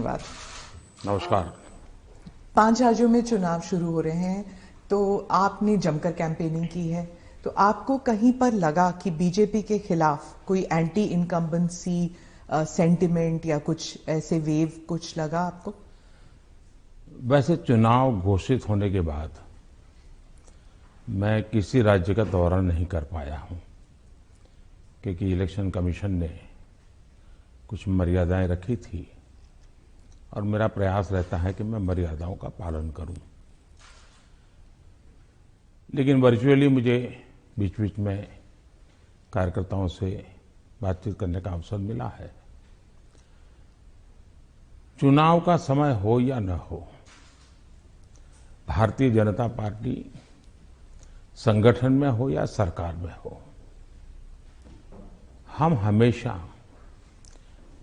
धन्यवाद। नमस्कार। 5 राज्यों में चुनाव शुरू हो रहे हैं, तो आपने जमकर कैंपेनिंग की है, तो आपको कहीं पर लगा कि बीजेपी के खिलाफ कोई एंटी इनकम्बेंसी सेंटिमेंट या कुछ ऐसे वेव कुछ लगा आपको? वैसे चुनाव घोषित होने के बाद मैं किसी राज्य का दौरा नहीं कर पाया हूं, क्योंकि इलेक्शन कमीशन ने कुछ मर्यादाएं रखी थी और मेरा प्रयास रहता है कि मैं मर्यादाओं का पालन करूं। लेकिन वर्चुअली मुझे बीच बीच में कार्यकर्ताओं से बातचीत करने का अवसर मिला है। चुनाव का समय हो या न हो, भारतीय जनता पार्टी संगठन में हो या सरकार में हो, हम हमेशा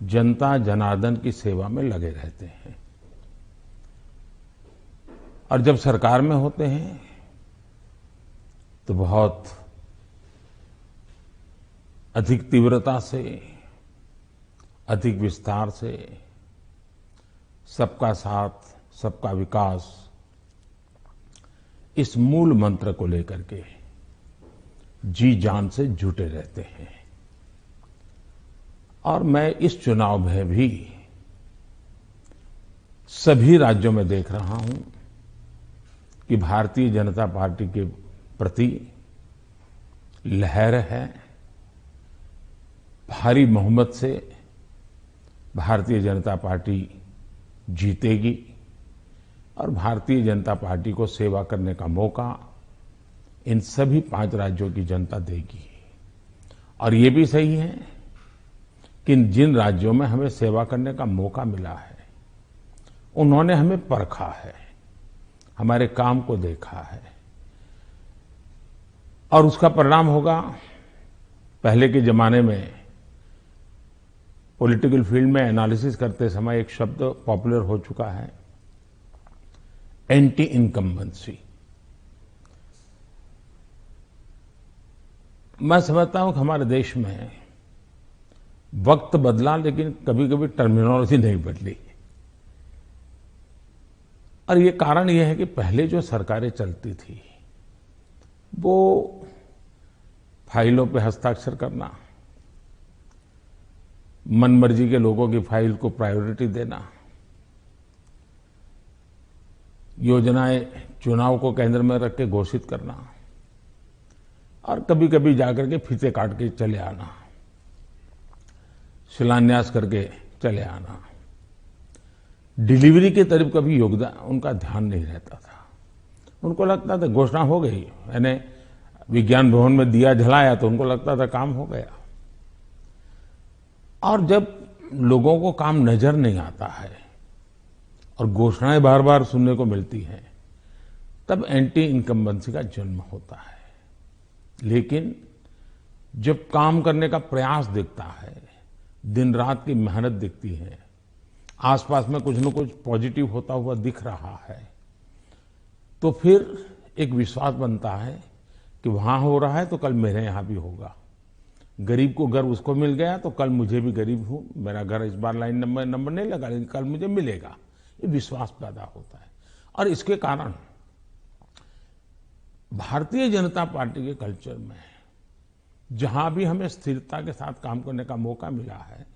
जनता जनार्दन की सेवा में लगे रहते हैं। और जब सरकार में होते हैं तो बहुत अधिक तीव्रता से, अधिक विस्तार से सबका साथ, सबका विकास, इस मूल मंत्र को लेकर के जी जान से जुटे रहते हैं। और मैं इस चुनाव में भी सभी राज्यों में देख रहा हूं कि भारतीय जनता पार्टी के प्रति लहर है। भारी बहुमत से भारतीय जनता पार्टी जीतेगी और भारतीय जनता पार्टी को सेवा करने का मौका इन सभी 5 राज्यों की जनता देगी। और ये भी सही है कि जिन राज्यों में हमें सेवा करने का मौका मिला है, उन्होंने हमें परखा है, हमारे काम को देखा है और उसका परिणाम होगा। पहले के जमाने में पॉलिटिकल फील्ड में एनालिसिस करते समय एक शब्द पॉपुलर हो चुका है, एंटी इनकम्बेंसी। मैं समझता हूं कि हमारे देश में वक्त बदला, लेकिन कभी कभी टर्मिनोलॉजी नहीं बदली। और ये कारण ये है कि पहले जो सरकारें चलती थी वो फाइलों पे हस्ताक्षर करना, मनमर्जी के लोगों की फाइल को प्रायोरिटी देना, योजनाएं चुनाव को केंद्र में रख के घोषित करना और कभी कभी जाकर के फीते काट के चले आना, शिलान्यास करके चले आना। डिलीवरी के तरफ कभी योगदान उनका ध्यान नहीं रहता था। उनको लगता था घोषणा हो गई, मैंने विज्ञान भवन में दिया जलाया तो उनको लगता था काम हो गया। और जब लोगों को काम नजर नहीं आता है और घोषणाएं बार बार सुनने को मिलती हैं, तब एंटी इनकम्बेंसी का जन्म होता है। लेकिन जब काम करने का प्रयास दिखता है, दिन रात की मेहनत दिखती है, आसपास में कुछ न कुछ पॉजिटिव होता हुआ दिख रहा है, तो फिर एक विश्वास बनता है कि वहां हो रहा है तो कल मेरे यहां भी होगा। गरीब को घर उसको मिल गया तो कल मुझे भी, गरीब हूं, मेरा घर इस बार लाइन नंबर नहीं लगा लेकिन कल मुझे मिलेगा। ये विश्वास पैदा होता है। और इसके कारण भारतीय जनता पार्टी के कल्चर में जहां भी हमें स्थिरता के साथ काम करने का मौका मिला है,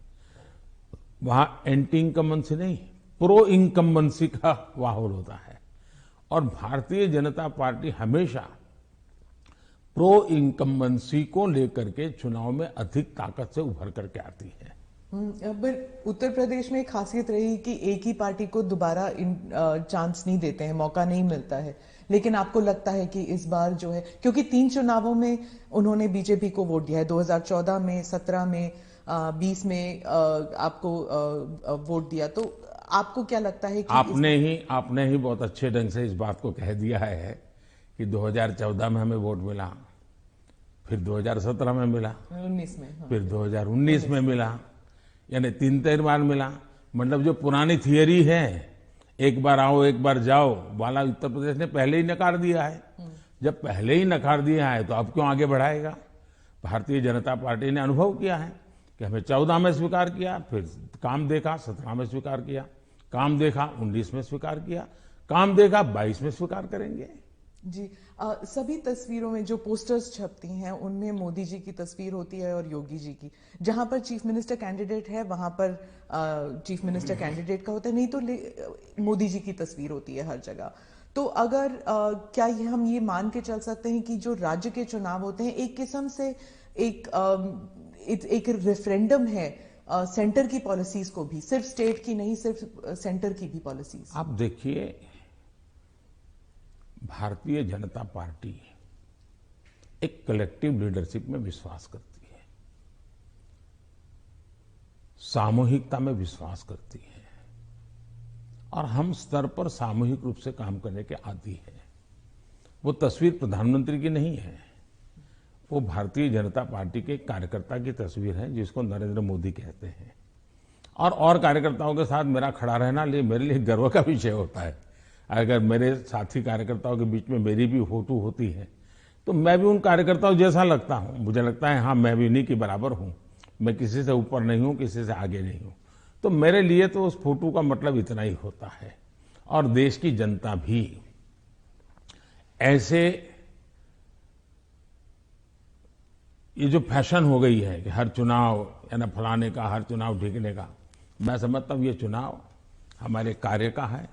वहां एंटी इनकम्बेंसी नहीं, प्रो इनकम्बेंसी का माहौल होता है। और भारतीय जनता पार्टी हमेशा प्रो इनकम्बेंसी को लेकर के चुनाव में अधिक ताकत से उभर करके आती है। पर उत्तर प्रदेश में एक खासियत रही कि एक ही पार्टी को दोबारा चांस नहीं देते हैं, मौका नहीं मिलता है। लेकिन आपको लगता है कि इस बार जो है, क्योंकि 3 चुनावों में उन्होंने बीजेपी को वोट दिया है, 2014 में, 17 में, 20 में आपको वोट दिया, तो आपको क्या लगता है कि आपने ही बहुत अच्छे ढंग से इस बात को कह दिया है कि 2014 में हमें वोट मिला, फिर 2017 में मिला, 19 में, हाँ, फिर 2019 में मिला, यानी 3 बार मिला। मतलब जो पुरानी थियरी है, एक बार आओ एक बार जाओ वाला, उत्तर प्रदेश ने पहले ही नकार दिया है। जब पहले ही नकार दिया है तो अब क्यों आगे बढ़ाएगा? भारतीय जनता पार्टी ने अनुभव किया है कि हमें 14 में स्वीकार किया, फिर काम देखा, 17 में स्वीकार किया काम देखा 19 में स्वीकार किया, काम देखा 22 में स्वीकार करेंगे। जी, सभी तस्वीरों में जो पोस्टर्स छपती हैं उनमें मोदी जी की तस्वीर होती है और योगी जी की। जहां पर चीफ मिनिस्टर कैंडिडेट है वहां पर चीफ मिनिस्टर कैंडिडेट का होता है, नहीं तो मोदी जी की तस्वीर होती है हर जगह। तो अगर क्या हम ये मान के चल सकते हैं कि जो राज्य के चुनाव होते हैं एक किस्म से एक रेफरेंडम है सेंटर की पॉलिसीज को भी, सिर्फ स्टेट की नहीं, सिर्फ सेंटर की भी पॉलिसीज? आप देखिए, भारतीय जनता पार्टी एक कलेक्टिव लीडरशिप में विश्वास करती है, सामूहिकता में विश्वास करती है, और हम स्तर पर सामूहिक रूप से काम करने के आदी हैं। वो तस्वीर प्रधानमंत्री की नहीं है, वो भारतीय जनता पार्टी के कार्यकर्ता की तस्वीर है जिसको नरेंद्र मोदी कहते हैं। और कार्यकर्ताओं के साथ मेरा खड़ा रहना मेरे लिए गर्व का विषय होता है। अगर मेरे साथी कार्यकर्ताओं के बीच में मेरी भी फोटो होती है तो मैं भी उन कार्यकर्ताओं जैसा लगता हूं। मुझे लगता है हाँ, मैं भी उन्हीं के बराबर हूं, मैं किसी से ऊपर नहीं हूं, किसी से आगे नहीं हूं। तो मेरे लिए तो उस फोटो का मतलब इतना ही होता है। और देश की जनता भी ऐसे, ये जो फैशन हो गई है कि हर चुनाव या ना फलाने का, हर चुनाव ढीकने का, मैं समझता हूं ये चुनाव हमारे कार्य का है,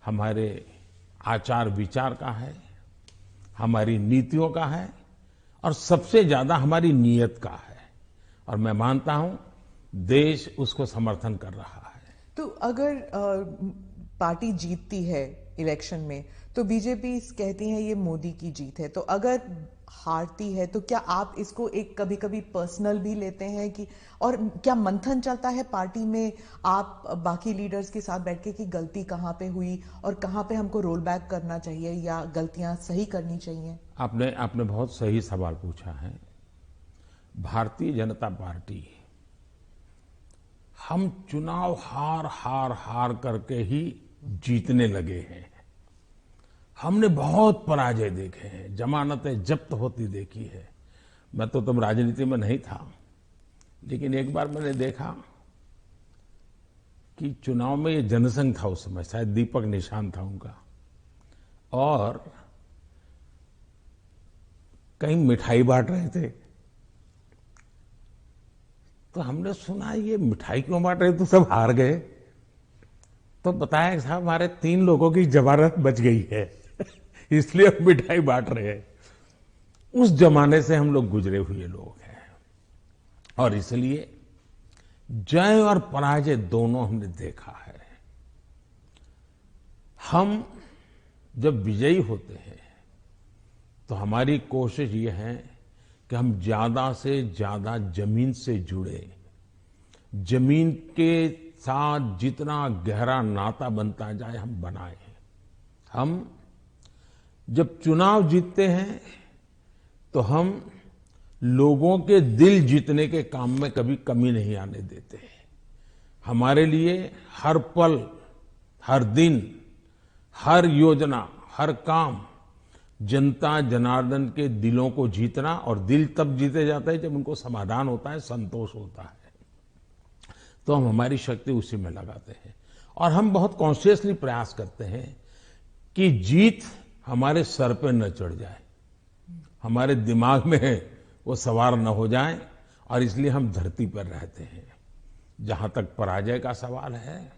हमारे आचार विचार का है, हमारी नीतियों का है, और सबसे ज्यादा हमारी नीयत का है। और मैं मानता हूं देश उसको समर्थन कर रहा है। तो अगर पार्टी जीतती है इलेक्शन में तो बीजेपी कहती है ये मोदी की जीत है, तो अगर हारती है तो क्या आप इसको एक कभी कभी पर्सनल भी लेते हैं कि, और क्या मंथन चलता है पार्टी में आप बाकी लीडर्स के साथ बैठ के कि गलती कहां पे हुई और कहां पे हमको रोल बैक करना चाहिए या गलतियां सही करनी चाहिए? आपने बहुत सही सवाल पूछा है। भारतीय जनता पार्टी, हम चुनाव हार करके ही जीतने लगे हैं। हमने बहुत पराजय देखे हैं, जमानतें जब्त होती देखी है। मैं तो तब राजनीति में नहीं था, लेकिन एक बार मैंने देखा कि चुनाव में ये जनसंघ था, उस समय शायद दीपक निशान था उनका, और कहीं मिठाई बांट रहे थे। तो हमने सुना ये मिठाई क्यों बांट रहे, तो सब हार गए। तो बताया कि साहब हमारे 3 लोगों की जमानत बच गई है इसलिए हम मिठाई बांट रहे हैं। उस जमाने से हम लोग गुजरे हुए लोग हैं, और इसलिए जय और पराजय दोनों हमने देखा है। हम जब विजयी होते हैं तो हमारी कोशिश ये है कि हम ज्यादा से ज्यादा जमीन से जुड़े, जमीन के साथ जितना गहरा नाता बनता जाए हम बनाएं। हम जब चुनाव जीतते हैं तो हम लोगों के दिल जीतने के काम में कभी कमी नहीं आने देते। हमारे लिए हर पल, हर दिन, हर योजना, हर काम जनता जनार्दन के दिलों को जीतना, और दिल तब जीते जाते हैं जब उनको समाधान होता है, संतोष होता है। तो हम हमारी शक्ति उसी में लगाते हैं, और हम बहुत कॉन्शियसली प्रयास करते हैं कि जीत हमारे सर पे न चढ़ जाए, हमारे दिमाग में वो सवार न हो जाए, और इसलिए हम धरती पर रहते हैं। जहां तक पराजय का सवाल है,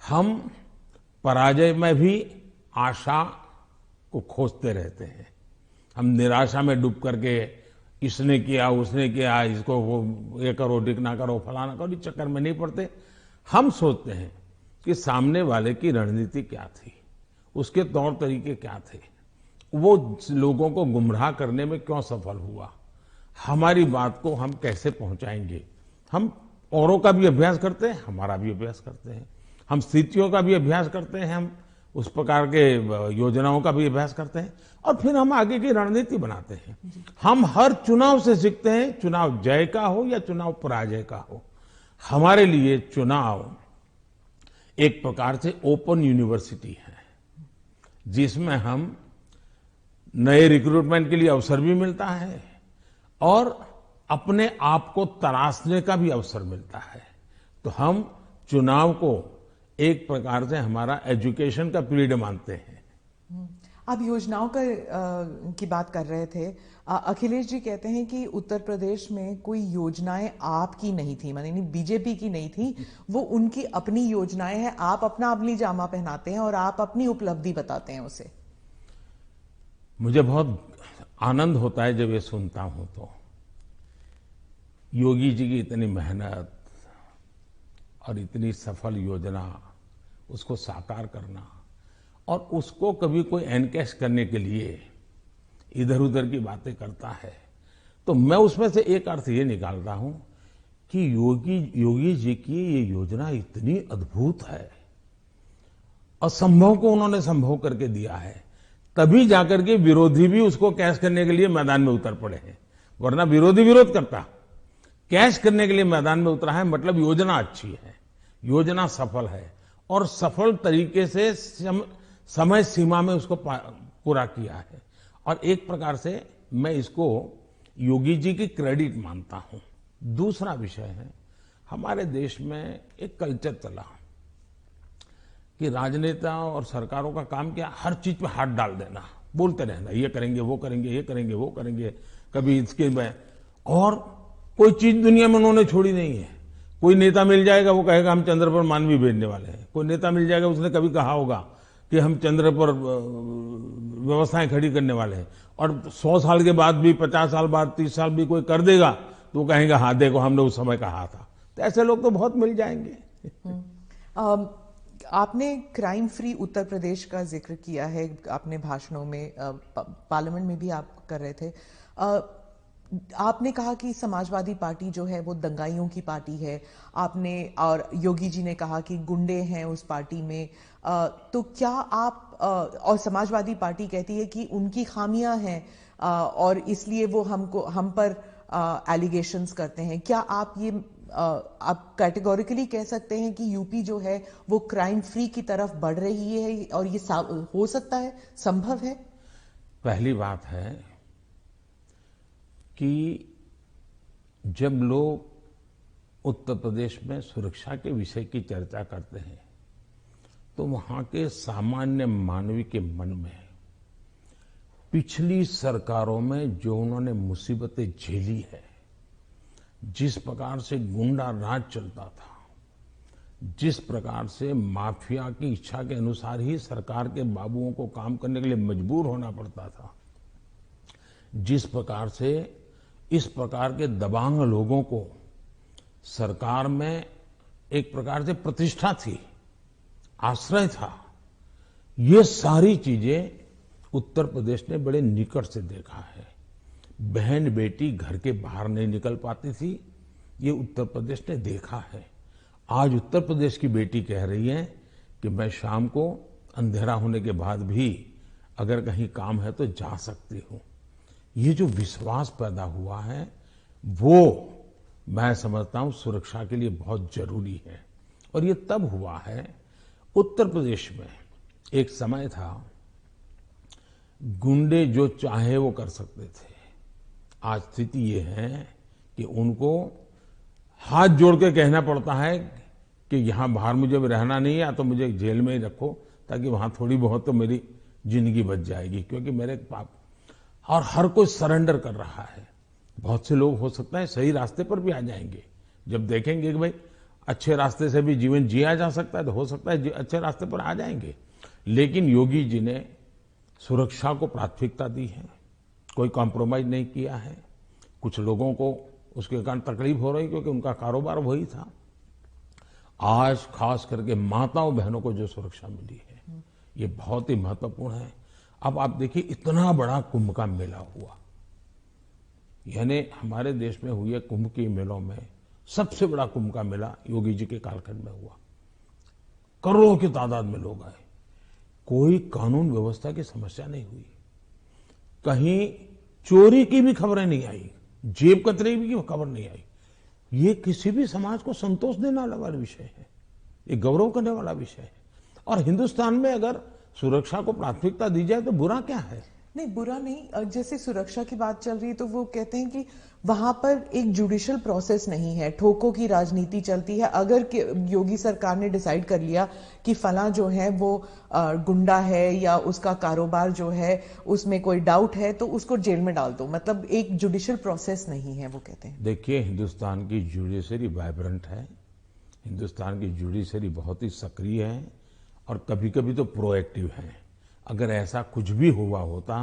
हम पराजय में भी आशा को खोजते रहते हैं। हम निराशा में डूब करके इसने किया, उसने किया, इसको वो ये करो, डिकना करो, फलाना करो, इस चक्कर में नहीं पड़ते। हम सोचते हैं कि सामने वाले की रणनीति क्या थी, उसके तौर तरीके क्या थे, वो लोगों को गुमराह करने में क्यों सफल हुआ, हमारी बात को हम कैसे पहुंचाएंगे। हम औरों का भी अभ्यास करते हैं, हमारा भी अभ्यास करते हैं, हम स्थितियों का भी अभ्यास करते हैं, हम उस प्रकार के योजनाओं का भी अभ्यास करते हैं, और फिर हम आगे की रणनीति बनाते हैं। हम हर चुनाव से सीखते हैं, चुनाव जय का हो या चुनाव पराजय का हो। हमारे लिए चुनाव एक प्रकार से ओपन यूनिवर्सिटी है, जिसमें हम नए रिक्रूटमेंट के लिए अवसर भी मिलता है और अपने आप को तराशने का भी अवसर मिलता है। तो हम चुनाव को एक प्रकार से हमारा एजुकेशन का पीरियड मानते हैं। आप योजनाओं की बात कर रहे थे। अखिलेश जी कहते हैं कि उत्तर प्रदेश में कोई योजनाएं आपकी नहीं थी, माने नहीं बीजेपी की नहीं थी, वो उनकी अपनी योजनाएं हैं। आप अपना अपनी जामा पहनाते हैं और आप अपनी उपलब्धि बताते हैं उसे। मुझे बहुत आनंद होता है जब ये सुनता हूं तो। योगी जी की इतनी मेहनत और इतनी सफल योजना, उसको साकार करना और उसको कभी कोई एनकैश करने के लिए इधर उधर की बातें करता है, तो मैं उसमें से एक अर्थ ये निकालता हूं कि योगी जी की ये योजना इतनी अद्भुत है, असंभव को उन्होंने संभव करके दिया है, तभी जाकर के विरोधी भी उसको कैश करने के लिए मैदान में उतर पड़े हैं। वरना विरोधी विरोध करता, कैश करने के लिए मैदान में उतरा है, मतलब योजना अच्छी है, योजना सफल है और सफल तरीके से समय सीमा में उसको पूरा किया है। और एक प्रकार से मैं इसको योगी जी की क्रेडिट मानता हूं। दूसरा विषय है, हमारे देश में एक कल्चर चला कि राजनेता और सरकारों का काम क्या, हर चीज पे हाथ डाल देना, बोलते रहना, ये करेंगे वो करेंगे, ये करेंगे वो करेंगे, कभी इसके में। और कोई चीज दुनिया में उन्होंने छोड़ी नहीं है। कोई नेता मिल जाएगा, वो कहेगा हम चंद्र पर मानवी भेजने वाले हैं। कोई नेता मिल जाएगा, उसने कभी कहा होगा कि हम चंद्र पर व्यवस्थाएं खड़ी करने वाले हैं। और 100 साल के बाद भी, 50 साल बाद, 30 साल भी कोई कर देगा तो वो कहेंगे हाँ देखो हमने उस समय कहा था। तो ऐसे लोग तो बहुत मिल जाएंगे। आपने क्राइम फ्री उत्तर प्रदेश का जिक्र किया है अपने भाषणों में, पार्लियामेंट में भी आप कर रहे थे। आपने कहा कि समाजवादी पार्टी जो है वो दंगाइयों की पार्टी है, आपने, और योगी जी ने कहा कि गुंडे हैं उस पार्टी में। तो क्या आप, और समाजवादी पार्टी कहती है कि उनकी खामियां हैं और इसलिए वो हम पर एलिगेशंस करते हैं। क्या आप ये आप कैटेगोरिकली कह सकते हैं कि यूपी जो है वो क्राइम फ्री की तरफ बढ़ रही है और ये हो सकता है, संभव है? पहली बात है कि जब लोग उत्तर प्रदेश में सुरक्षा के विषय की चर्चा करते हैं तो वहां के सामान्य मानवी के मन में पिछली सरकारों में जो उन्होंने मुसीबतें झेली है, जिस प्रकार से गुंडा राज चलता था, जिस प्रकार से माफिया की इच्छा के अनुसार ही सरकार के बाबुओं को काम करने के लिए मजबूर होना पड़ता था, जिस प्रकार से इस प्रकार के दबांग लोगों को सरकार में एक प्रकार से प्रतिष्ठा थी, आश्रय था, ये सारी चीजें उत्तर प्रदेश ने बड़े निकट से देखा है। बहन बेटी घर के बाहर नहीं निकल पाती थी, ये उत्तर प्रदेश ने देखा है। आज उत्तर प्रदेश की बेटी कह रही है कि मैं शाम को अंधेरा होने के बाद भी अगर कहीं काम है तो जा सकती हूं। ये जो विश्वास पैदा हुआ है वो मैं समझता हूं सुरक्षा के लिए बहुत जरूरी है। और ये तब हुआ है, उत्तर प्रदेश में एक समय था गुंडे जो चाहे वो कर सकते थे। आज स्थिति ये है कि उनको हाथ जोड़ के कहना पड़ता है कि यहां बाहर मुझे रहना नहीं है, या तो मुझे जेल में ही रखो ताकि वहां थोड़ी बहुत तो मेरी जिंदगी बच जाएगी, क्योंकि मेरे पाप। और हर कोई सरेंडर कर रहा है। बहुत से लोग हो सकता है सही रास्ते पर भी आ जाएंगे, जब देखेंगे कि भाई अच्छे रास्ते से भी जीवन जिया जा सकता है तो हो सकता है अच्छे रास्ते पर आ जाएंगे। लेकिन योगी जी ने सुरक्षा को प्राथमिकता दी है, कोई कॉम्प्रोमाइज नहीं किया है। कुछ लोगों को उसके कारण तकलीफ हो रही क्योंकि उनका कारोबार वही था। आज खास करके माताओं बहनों को जो सुरक्षा मिली है ये बहुत ही महत्वपूर्ण है। अब आप देखिए इतना बड़ा कुंभ का मेला हुआ, यानी हमारे देश में हुए कुंभ के मेलों में सबसे बड़ा कुंभ का मेला योगी जी के कालखंड में हुआ। करोड़ों की तादाद में लोग आए, कोई कानून व्यवस्था की समस्या नहीं हुई, कहीं चोरी की भी खबरें नहीं आई, जेब कतरे की खबर नहीं आई। ये किसी भी समाज को संतोष देने वाला विषय है, ये गौरव करने वाला विषय है। और हिंदुस्तान में अगर सुरक्षा को प्राथमिकता दी जाए तो बुरा क्या है? नहीं, बुरा नहीं। जैसे सुरक्षा की बात चल रही है तो वो कहते हैं कि वहां पर एक जुडिशियल प्रोसेस नहीं है, ठोकों की राजनीति चलती है। अगर योगी सरकार ने डिसाइड कर लिया कि फला जो है वो गुंडा है या उसका कारोबार जो है उसमें कोई डाउट है तो उसको जेल में डाल दो, मतलब एक जुडिशियल प्रोसेस नहीं है, वो कहते हैं। देखिए, हिंदुस्तान की जुडिशरी वाइब्रेंट है, हिंदुस्तान की जुडिशरी बहुत ही सक्रिय है और कभी कभी तो प्रोएक्टिव है। अगर ऐसा कुछ भी हुआ होता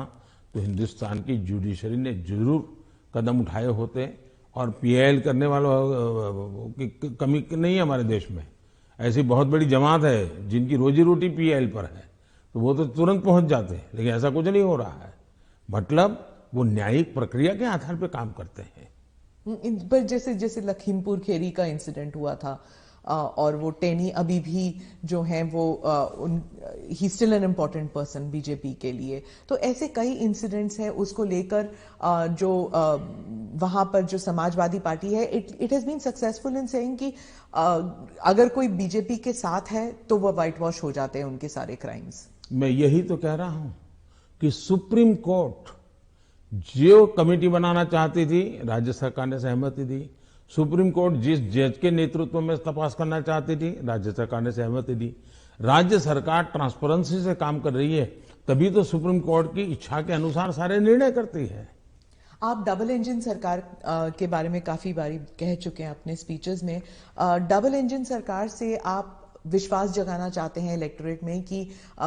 तो हिंदुस्तान की जुडिशरी ने जरूर कदम उठाए होते और पीआईएल करने वालों की कमी नहीं है हमारे देश में। ऐसी बहुत बड़ी जमात है जिनकी रोजी रोटी पीआईएल पर है, तो वो तो तुरंत पहुंच जाते हैं, लेकिन ऐसा कुछ नहीं हो रहा है। मतलब वो न्यायिक प्रक्रिया के आधार पर काम करते हैं। पर जैसे जैसे लखीमपुर खेरी का इंसिडेंट हुआ था, और वो टेनी अभी भी जो है वो he still an important person BJP के लिए, तो ऐसे कई इंसिडेंट्स हैं उसको लेकर जो वहां पर जो समाजवादी पार्टी है, it has been successful in saying कि अगर कोई बीजेपी के साथ है तो वो व्हाइट वॉश हो जाते हैं उनके सारे क्राइम्स। मैं यही तो कह रहा हूं कि सुप्रीम कोर्ट जो कमेटी बनाना चाहती थी, राज्य सरकार ने सहमति दी। सुप्रीम कोर्ट जिस जज के नेतृत्व में तपास करना चाहती थी, राज्य सरकार ने सहमति दी। राज्य सरकार ट्रांसपेरेंसी से काम कर रही है, तभी तो सुप्रीम कोर्ट की इच्छा के अनुसार सारे निर्णय करती है। आप डबल इंजन सरकार के बारे में काफी बारी कह चुके हैं अपने स्पीचेस में। डबल इंजन सरकार से आप विश्वास जगाना चाहते हैं इलेक्टोरेट में कि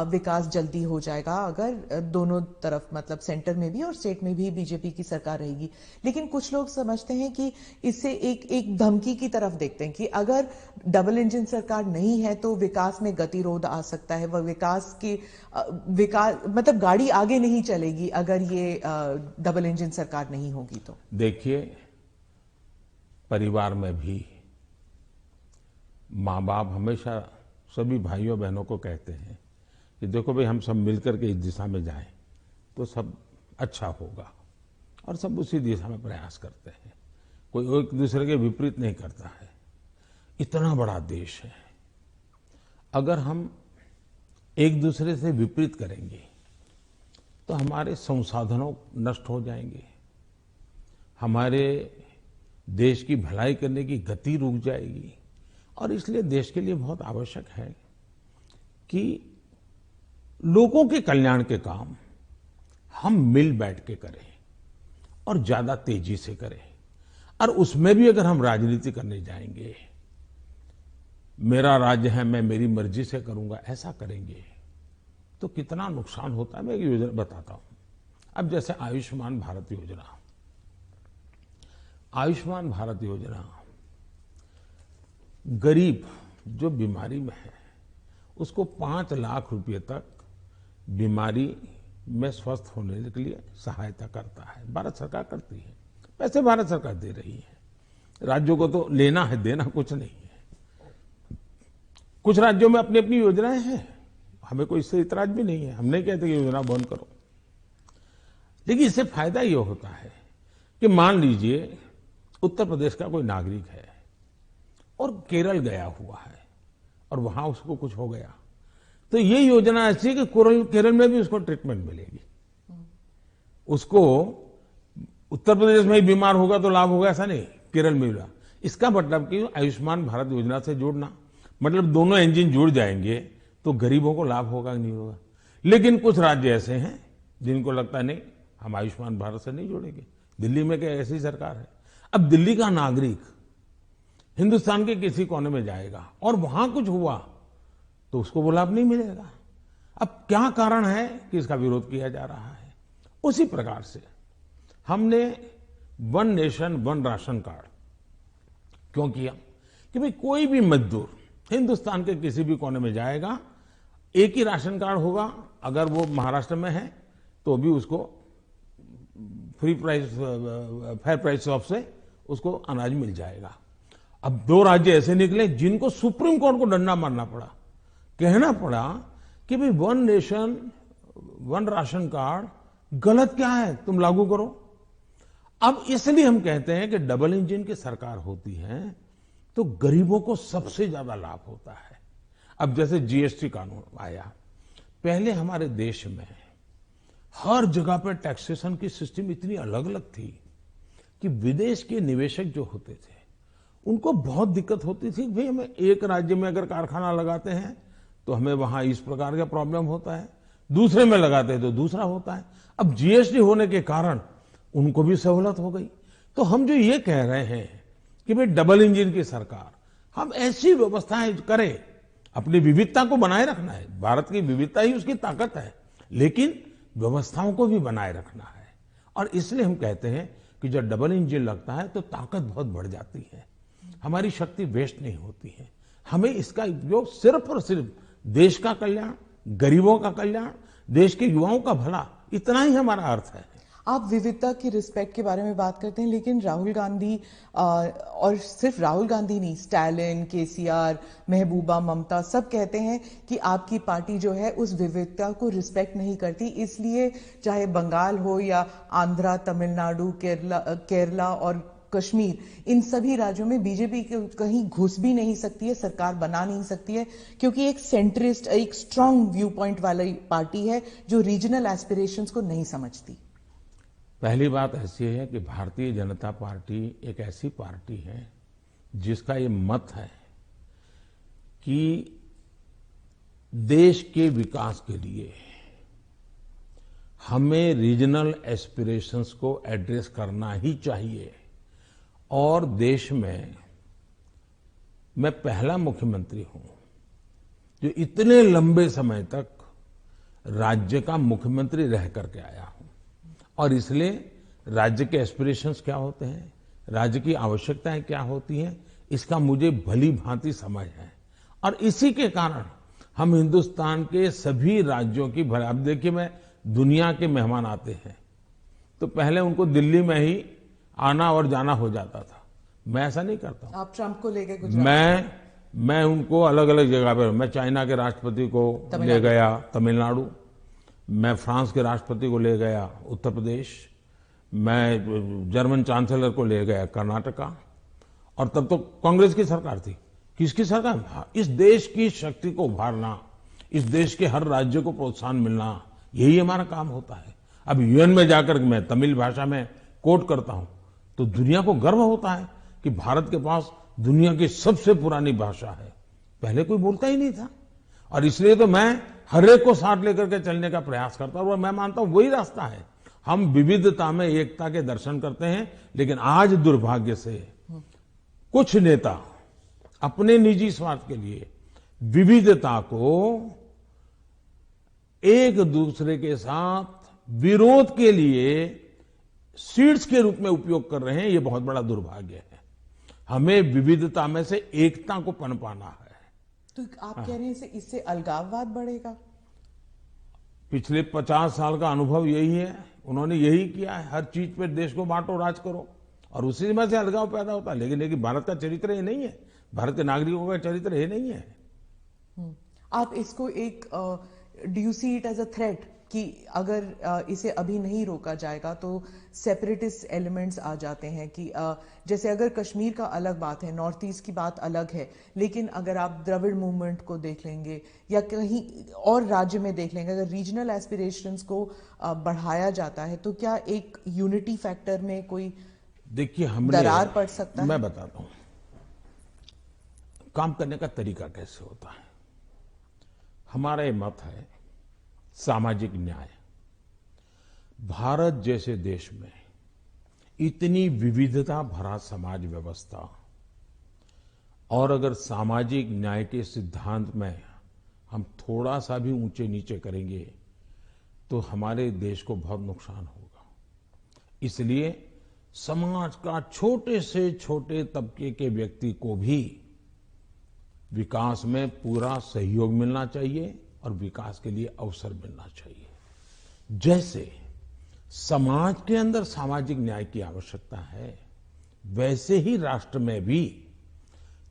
विकास जल्दी हो जाएगा अगर दोनों तरफ, मतलब सेंटर में भी और स्टेट में भी बीजेपी की सरकार रहेगी। लेकिन कुछ लोग समझते हैं कि इससे एक धमकी की तरफ देखते हैं कि अगर डबल इंजन सरकार नहीं है तो विकास में गतिरोध आ सकता है, वह विकास मतलब गाड़ी आगे नहीं चलेगी अगर ये डबल इंजन सरकार नहीं होगी तो। देखिए, परिवार में भी माँ बाप हमेशा सभी भाइयों बहनों को कहते हैं कि देखो भाई, हम सब मिलकर के इस दिशा में जाएं तो सब अच्छा होगा, और सब उसी दिशा में प्रयास करते हैं। कोई एक दूसरे के विपरीत नहीं करता है। इतना बड़ा देश है, अगर हम एक दूसरे से विपरीत करेंगे तो हमारे संसाधनों नष्ट हो जाएंगे, हमारे देश की भलाई करने की गति रुक जाएगी। और इसलिए देश के लिए बहुत आवश्यक है कि लोगों के कल्याण के काम हम मिल बैठ के करें और ज्यादा तेजी से करें। और उसमें भी अगर हम राजनीति करने जाएंगे, मेरा राज्य है, मैं मेरी मर्जी से करूंगा, ऐसा करेंगे तो कितना नुकसान होता है। मैं एक योजना बताता हूं। अब जैसे आयुष्मान भारत योजना, आयुष्मान भारत योजना गरीब जो बीमारी में है उसको 5 लाख रुपए तक बीमारी में स्वस्थ होने के लिए सहायता करता है। भारत सरकार करती है, पैसे भारत सरकार दे रही है। राज्यों को तो लेना है, देना कुछ नहीं है। कुछ राज्यों में अपनी अपनी योजनाएं हैं, हमें कोई इससे इतराज भी नहीं है। हम नहीं कहते कि योजना बंद करो, लेकिन इससे फायदा ये होता है कि मान लीजिए उत्तर प्रदेश का कोई नागरिक है और केरल गया हुआ है और वहां उसको कुछ हो गया, तो ये योजना ऐसी है कि केरल में भी उसको ट्रीटमेंट मिलेगी। उसको उत्तर प्रदेश में ही बीमार होगा तो लाभ होगा ऐसा नहीं, केरल में भी। इसका मतलब कि आयुष्मान भारत योजना से जोड़ना मतलब दोनों इंजन जुड़ जाएंगे तो गरीबों को लाभ होगा नहीं होगा। लेकिन कुछ राज्य ऐसे हैं जिनको लगता है नहीं, हम आयुष्मान भारत से नहीं जोड़ेंगे। दिल्ली में क्या ऐसी सरकार है। अब दिल्ली का नागरिक हिंदुस्तान के किसी कोने में जाएगा और वहां कुछ हुआ तो उसको वो लाभ नहीं मिलेगा। अब क्या कारण है कि इसका विरोध किया जा रहा है? उसी प्रकार से हमने one nation one ration card क्यों किया कि भाई कोई भी मजदूर हिंदुस्तान के किसी भी कोने में जाएगा, एक ही राशन कार्ड होगा। अगर वो महाराष्ट्र में है तो भी उसको free price, fair price shop से उसको अनाज मिल जाएगा। अब 2 राज्य ऐसे निकले जिनको सुप्रीम कोर्ट को डंडा मारना पड़ा, कहना पड़ा कि भाई one nation one ration card गलत क्या है, तुम लागू करो। अब इसलिए हम कहते हैं कि डबल इंजन की सरकार होती है तो गरीबों को सबसे ज्यादा लाभ होता है। अब जैसे जीएसटी कानून आया, पहले हमारे देश में हर जगह पर टैक्सेशन की सिस्टम इतनी अलग अलग थी कि विदेश के निवेशक जो होते थे उनको बहुत दिक्कत होती थी। भाई हमें एक राज्य में अगर कारखाना लगाते हैं तो हमें वहां इस प्रकार का प्रॉब्लम होता है, दूसरे में लगाते हैं तो दूसरा होता है। अब जीएसटी होने के कारण उनको भी सहूलत हो गई। तो हम जो ये कह रहे हैं कि भाई डबल इंजन की सरकार, हम ऐसी व्यवस्थाएं करें, अपनी विविधता को बनाए रखना है, भारत की विविधता ही उसकी ताकत है, लेकिन व्यवस्थाओं को भी बनाए रखना है। और इसलिए हम कहते हैं कि जब डबल इंजन लगता है तो ताकत बहुत बढ़ जाती है, हमारी शक्ति वेस्ट नहीं होती है। हमें इसका उपयोग सिर्फ और सिर्फ देश का कल्याण, गरीबों का कल्याण, देश के युवाओं का भला, इतना ही हमारा अर्थ है। आप विविधता की रिस्पेक्ट के बारे में बात करते हैं, लेकिन राहुल गांधी और सिर्फ राहुल गांधी नहीं, स्टालिन, केसीआर, महबूबा, ममता सब कहते हैं कि आपकी पार्टी जो है उस विविधता को रिस्पेक्ट नहीं करती, इसलिए चाहे बंगाल हो या आंध्रा, तमिलनाडु, केरला और कश्मीर, इन सभी राज्यों में बीजेपी कहीं घुस भी नहीं सकती है, सरकार बना नहीं सकती है, क्योंकि एक सेंट्रिस्ट, एक स्ट्रांग व्यू पॉइंट वाली पार्टी है जो रीजनल एस्पिरेशंस को नहीं समझती। पहली बात ऐसी है कि भारतीय जनता पार्टी एक ऐसी पार्टी है जिसका ये मत है कि देश के विकास के लिए हमें रीजनल एस्पिरेशंस को एड्रेस करना ही चाहिए। और देश में मैं पहला मुख्यमंत्री हूं जो इतने लंबे समय तक राज्य का मुख्यमंत्री रह करके आया हूं, और इसलिए राज्य के एस्पिरेशंस क्या होते हैं, राज्य की आवश्यकताएं क्या होती हैं, इसका मुझे भली भांति समझ है। और इसी के कारण हम हिंदुस्तान के सभी राज्यों की भला, अब देखिए मैं दुनिया के मेहमान आते हैं तो पहले उनको दिल्ली में ही आना और जाना हो जाता था, मैं ऐसा नहीं करता हूं। आप ट्रंप को लेके गुजरात, मैं उनको अलग अलग जगह पर, मैं चाइना के राष्ट्रपति को ले गया तमिलनाडु, मैं फ्रांस के राष्ट्रपति को ले गया उत्तर प्रदेश, मैं जर्मन चांसलर को ले गया कर्नाटका, और तब तो कांग्रेस की सरकार थी। किसकी सरकार? इस देश की शक्ति को उभारना, इस देश के हर राज्य को प्रोत्साहन मिलना, यही हमारा काम होता है। अब यूएन में जाकर मैं तमिल भाषा में कोट करता हूं तो दुनिया को गर्व होता है कि भारत के पास दुनिया की सबसे पुरानी भाषा है, पहले कोई बोलता ही नहीं था। और इसलिए तो मैं हर एक को साथ लेकर के चलने का प्रयास करता हूं, और मैं मानता हूं वही रास्ता है। हम विविधता में एकता के दर्शन करते हैं, लेकिन आज दुर्भाग्य से कुछ नेता अपने निजी स्वार्थ के लिए विविधता को एक दूसरे के साथ विरोध के लिए सीड्स के रूप में उपयोग कर रहे हैं। ये बहुत बड़ा दुर्भाग्य है। हमें विविधता में से एकता को पनपाना है। तो आप कह रहे हैं इससे अलगाववाद बढ़ेगा? पिछले 50 साल का अनुभव यही है, उन्होंने यही किया है, हर चीज पे देश को बांटो, राज करो, और उसी में से अलगाव पैदा होता है। लेकिन भारत का चरित्र ये नहीं है, भारत के नागरिकों का चरित्र ये नहीं है। आप इसको एक do you see it as a threat कि अगर इसे अभी नहीं रोका जाएगा तो सेपरेटिस्ट एलिमेंट्स आ जाते हैं कि जैसे अगर कश्मीर का अलग बात है, नॉर्थ ईस्ट की बात अलग है, लेकिन अगर आप द्रविड़ मूवमेंट को देख लेंगे या कहीं और राज्य में देख लेंगे, अगर रीजनल एस्पिरेशंस को बढ़ाया जाता है तो क्या एक यूनिटी फैक्टर में कोई देखिए हमने दरार पड़ सकता है? मैं बताता हूं काम करने का तरीका कैसे होता है। हमारा ये मत है सामाजिक न्याय। भारत जैसे देश में इतनी विविधता भरा समाज व्यवस्था, और अगर सामाजिक न्याय के सिद्धांत में हम थोड़ा सा भी ऊंचे नीचे करेंगे तो हमारे देश को बहुत नुकसान होगा। इसलिए समाज का छोटे से छोटे तबके के व्यक्ति को भी विकास में पूरा सहयोग मिलना चाहिए और विकास के लिए अवसर मिलना चाहिए। जैसे समाज के अंदर सामाजिक न्याय की आवश्यकता है, वैसे ही राष्ट्र में भी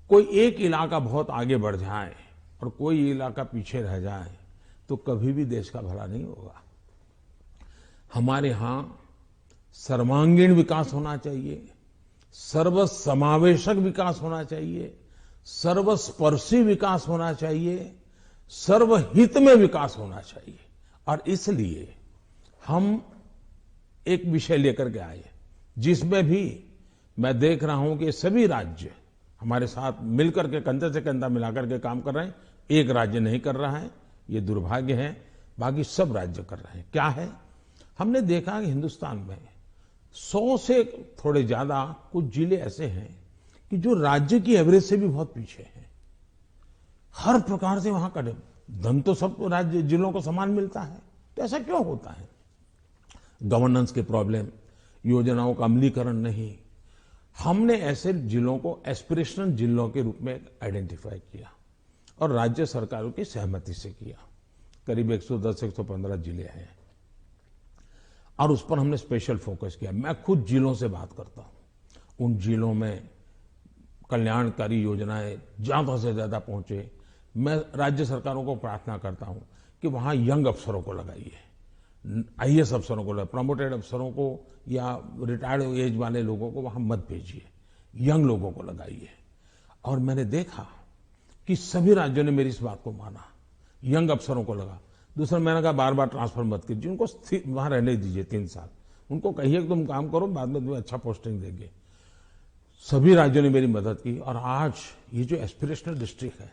कोई एक इलाका बहुत आगे बढ़ जाए और कोई इलाका पीछे रह जाए तो कभी भी देश का भला नहीं होगा। हमारे यहां सर्वांगीण विकास होना चाहिए, सर्वसमावेशक विकास होना चाहिए, सर्वस्पर्शी विकास होना चाहिए, सर्वहित में विकास होना चाहिए। और इसलिए हम एक विषय लेकर के आए जिसमें भी मैं देख रहा हूं कि सभी राज्य हमारे साथ मिलकर के कंधे से कंधा मिलाकर के काम कर रहे हैं। एक राज्य नहीं कर रहा है, ये दुर्भाग्य है, बाकी सब राज्य कर रहे हैं। क्या है? हमने देखा कि हिंदुस्तान में 100 से थोड़े ज्यादा कुछ जिले ऐसे हैं कि जो राज्य की एवरेज से भी बहुत पीछे हैं। हर प्रकार से वहां का धन तो सब राज्य जिलों को समान मिलता है, तो ऐसा क्यों होता है? गवर्नेंस के प्रॉब्लम, योजनाओं का अमलीकरण नहीं। हमने ऐसे जिलों को एस्पिरेशनल जिलों के रूप में आइडेंटिफाई किया और राज्य सरकारों की सहमति से किया। करीब 110-115 जिले हैं और उस पर हमने स्पेशल फोकस किया। मैं खुद जिलों से बात करता हूं, उन जिलों में कल्याणकारी योजनाएं ज्यादा से ज्यादा पहुंचे। मैं राज्य सरकारों को प्रार्थना करता हूं कि वहां यंग अफसरों को लगाइए, आईएएस अफसरों को, प्रमोटेड अफसरों को या रिटायर्ड एज वाले लोगों को वहां मत भेजिए, यंग लोगों को लगाइए। और मैंने देखा कि सभी राज्यों ने मेरी इस बात को माना, यंग अफसरों को लगा। दूसरा, मैंने कहा बार बार ट्रांसफर मत कीजिए, उनको वहां रहने दीजिए 3 साल, उनको कहिए कि तुम काम करो, बाद में तुम्हें अच्छा पोस्टिंग देंगे। सभी राज्यों ने मेरी मदद की और आज ये जो एस्पिरेशनल डिस्ट्रिक्ट है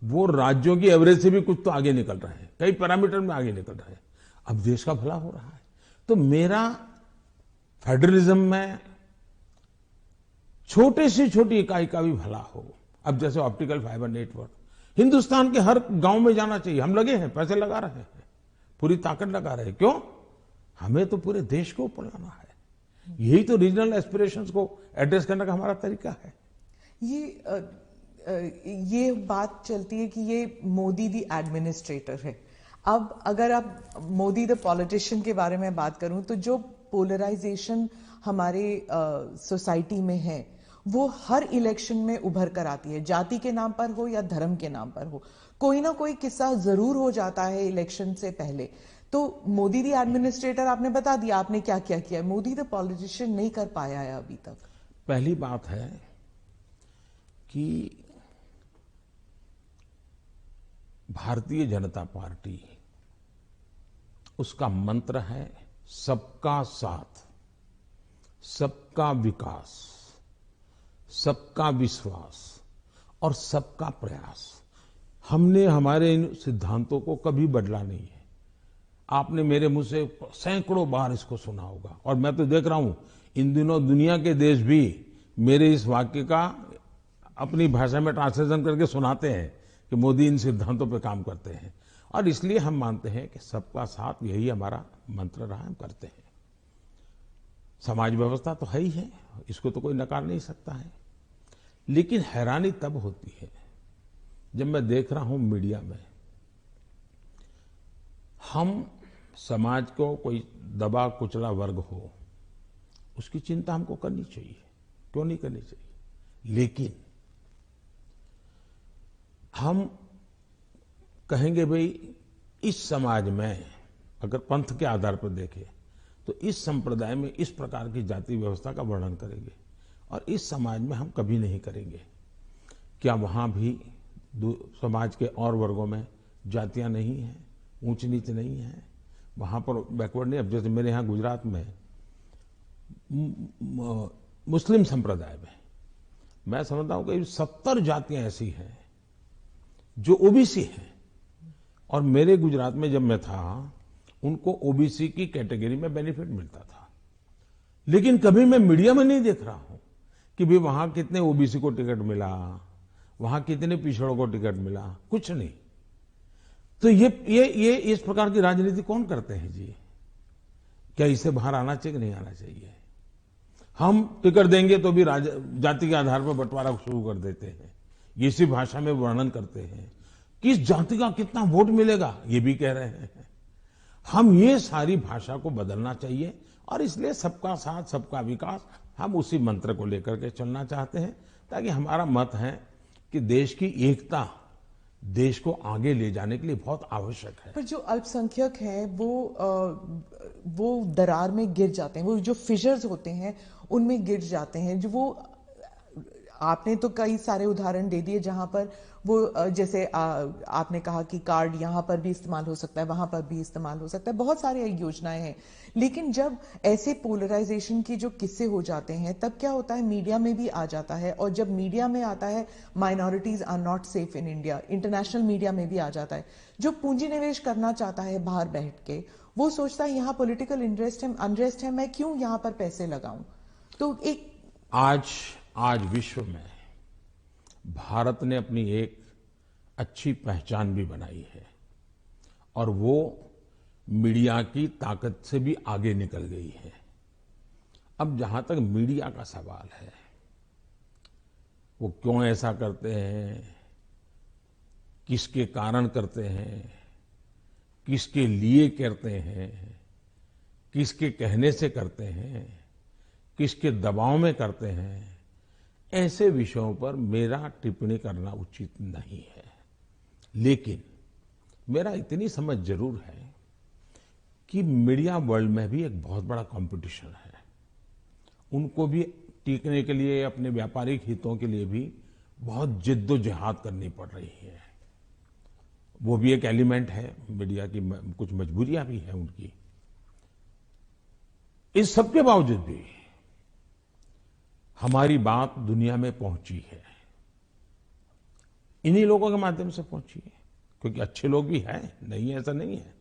वो राज्यों की एवरेज से भी कुछ तो आगे निकल रहे हैं, कई पैरामीटर में आगे निकल रहे हैं। अब देश का भला हो रहा है। तो मेरा फेडरलिज्म में छोटे से छोटी इकाई का भी भला हो। अब जैसे ऑप्टिकल फाइबर नेटवर्क हिंदुस्तान के हर गांव में जाना चाहिए। हम लगे हैं, पैसे लगा रहे हैं, पूरी ताकत लगा रहे हैं। क्यों? हमें तो पूरे देश को ऊपर लाना है। यही तो रीजनल एस्पिरेशंस को एड्रेस करने का हमारा तरीका है। ये बात चलती है कि ये मोदी दी एडमिनिस्ट्रेटर है। अब अगर आप मोदी द पॉलिटिशियन के बारे में बात करूं तो जो पोलराइजेशन हमारे सोसाइटी में है वो हर इलेक्शन में उभर कर आती है, जाति के नाम पर हो या धर्म के नाम पर हो। कोई ना कोई किस्सा जरूर हो जाता है इलेक्शन से पहले। तो मोदी दी एडमिनिस्ट्रेटर आपने बता दिया आपने क्या क्या किया है, मोदी द पॉलिटिशियन नहीं कर पाया है अभी तक। पहली बात है कि भारतीय जनता पार्टी, उसका मंत्र है सबका साथ, सबका विकास, सबका विश्वास और सबका प्रयास। हमने हमारे इन सिद्धांतों को कभी बदला नहीं है। आपने मेरे मुंह से सैकड़ों बार इसको सुना होगा और मैं तो देख रहा हूं इन दिनों दुनिया के देश भी मेरे इस वाक्य का अपनी भाषा में ट्रांसलेशन करके सुनाते हैं कि मोदी इन सिद्धांतों पर काम करते हैं। और इसलिए हम मानते हैं कि सबका साथ यही हमारा मंत्र रहा, हम करते हैं। समाज व्यवस्था तो है ही है, इसको तो कोई नकार नहीं सकता है। लेकिन हैरानी तब होती है जब मैं देख रहा हूं मीडिया में हम समाज को कोई दबा कुचला वर्ग हो उसकी चिंता हमको करनी चाहिए, क्यों नहीं करनी चाहिए। लेकिन हम कहेंगे भाई इस समाज में अगर पंथ के आधार पर देखें तो इस संप्रदाय में इस प्रकार की जाति व्यवस्था का वर्णन करेंगे और इस समाज में हम कभी नहीं करेंगे। क्या वहां भी समाज के और वर्गों में जातियां नहीं हैं, ऊंच नीच नहीं है, वहां पर बैकवर्ड नहीं। अब जैसे मेरे यहां गुजरात में मुस्लिम संप्रदाय में मैं समझता हूं कि 70 जातियां ऐसी हैं जो ओबीसी हैं और मेरे गुजरात में जब मैं था उनको ओबीसी की कैटेगरी में बेनिफिट मिलता था। लेकिन कभी मैं मीडिया में नहीं देख रहा हूं कि भाई वहां कितने ओबीसी को टिकट मिला, वहां कितने पिछड़ों को टिकट मिला, कुछ नहीं। तो ये इस प्रकार की राजनीति कौन करते हैं जी? क्या इससे बाहर आना चाहिए कि नहीं आना चाहिए? हम टिकट देंगे तो भी जाति के आधार पर बंटवारा शुरू कर देते हैं, इसी भाषा में वर्णन करते हैं। किस जाति का कितना वोट मिलेगा ये भी कह रहे हैं। हम ये सारी भाषा को बदलना चाहिए और इसलिए सबका साथ सबका विकास हम उसी मंत्र को लेकर के चलना चाहते हैं ताकि हमारा मत है कि देश की एकता देश को आगे ले जाने के लिए बहुत आवश्यक है। पर जो अल्पसंख्यक हैं वो दरार में गिर जाते हैं, वो जो फिशर्स होते हैं उनमें गिर जाते हैं। जो वो आपने तो कई सारे उदाहरण दे दिए जहां पर वो जैसे आपने कहा कि कार्ड यहां पर भी इस्तेमाल हो सकता है, वहां पर भी इस्तेमाल हो सकता है, बहुत सारी योजनाएं हैं। लेकिन जब ऐसे पोलराइजेशन की जो किस्से हो जाते हैं तब क्या होता है, मीडिया में भी आ जाता है, और जब मीडिया में आता है minorities are not safe in India, international media में भी आ जाता है। जो पूंजी निवेश करना चाहता है बाहर बैठ के, वो सोचता है यहाँ पॉलिटिकल अनरेस्ट है, मैं क्यों यहाँ पर पैसे लगाऊं। तो एक आज विश्व में भारत ने अपनी एक अच्छी पहचान भी बनाई है, और वो मीडिया की ताकत से भी आगे निकल गई है। अब जहां तक मीडिया का सवाल है, वो क्यों ऐसा करते हैं, किसके कारण करते हैं, किसके लिए करते हैं, किसके कहने से करते हैं, किसके दबाव में करते हैं, ऐसे विषयों पर मेरा टिप्पणी करना उचित नहीं है। लेकिन मेरा इतनी समझ जरूर है कि मीडिया वर्ल्ड में भी एक बहुत बड़ा कंपटीशन है। उनको भी टिकने के लिए, अपने व्यापारिक हितों के लिए भी बहुत जिद्दोजहद करनी पड़ रही है। वो भी एक एलिमेंट है मीडिया की, कुछ मजबूरियां भी हैं उनकी। इस सबके बावजूद भी हमारी बात दुनिया में पहुंची है, इन्हीं लोगों के माध्यम से पहुंची है, क्योंकि अच्छे लोग भी हैं, नहीं है ऐसा नहीं है।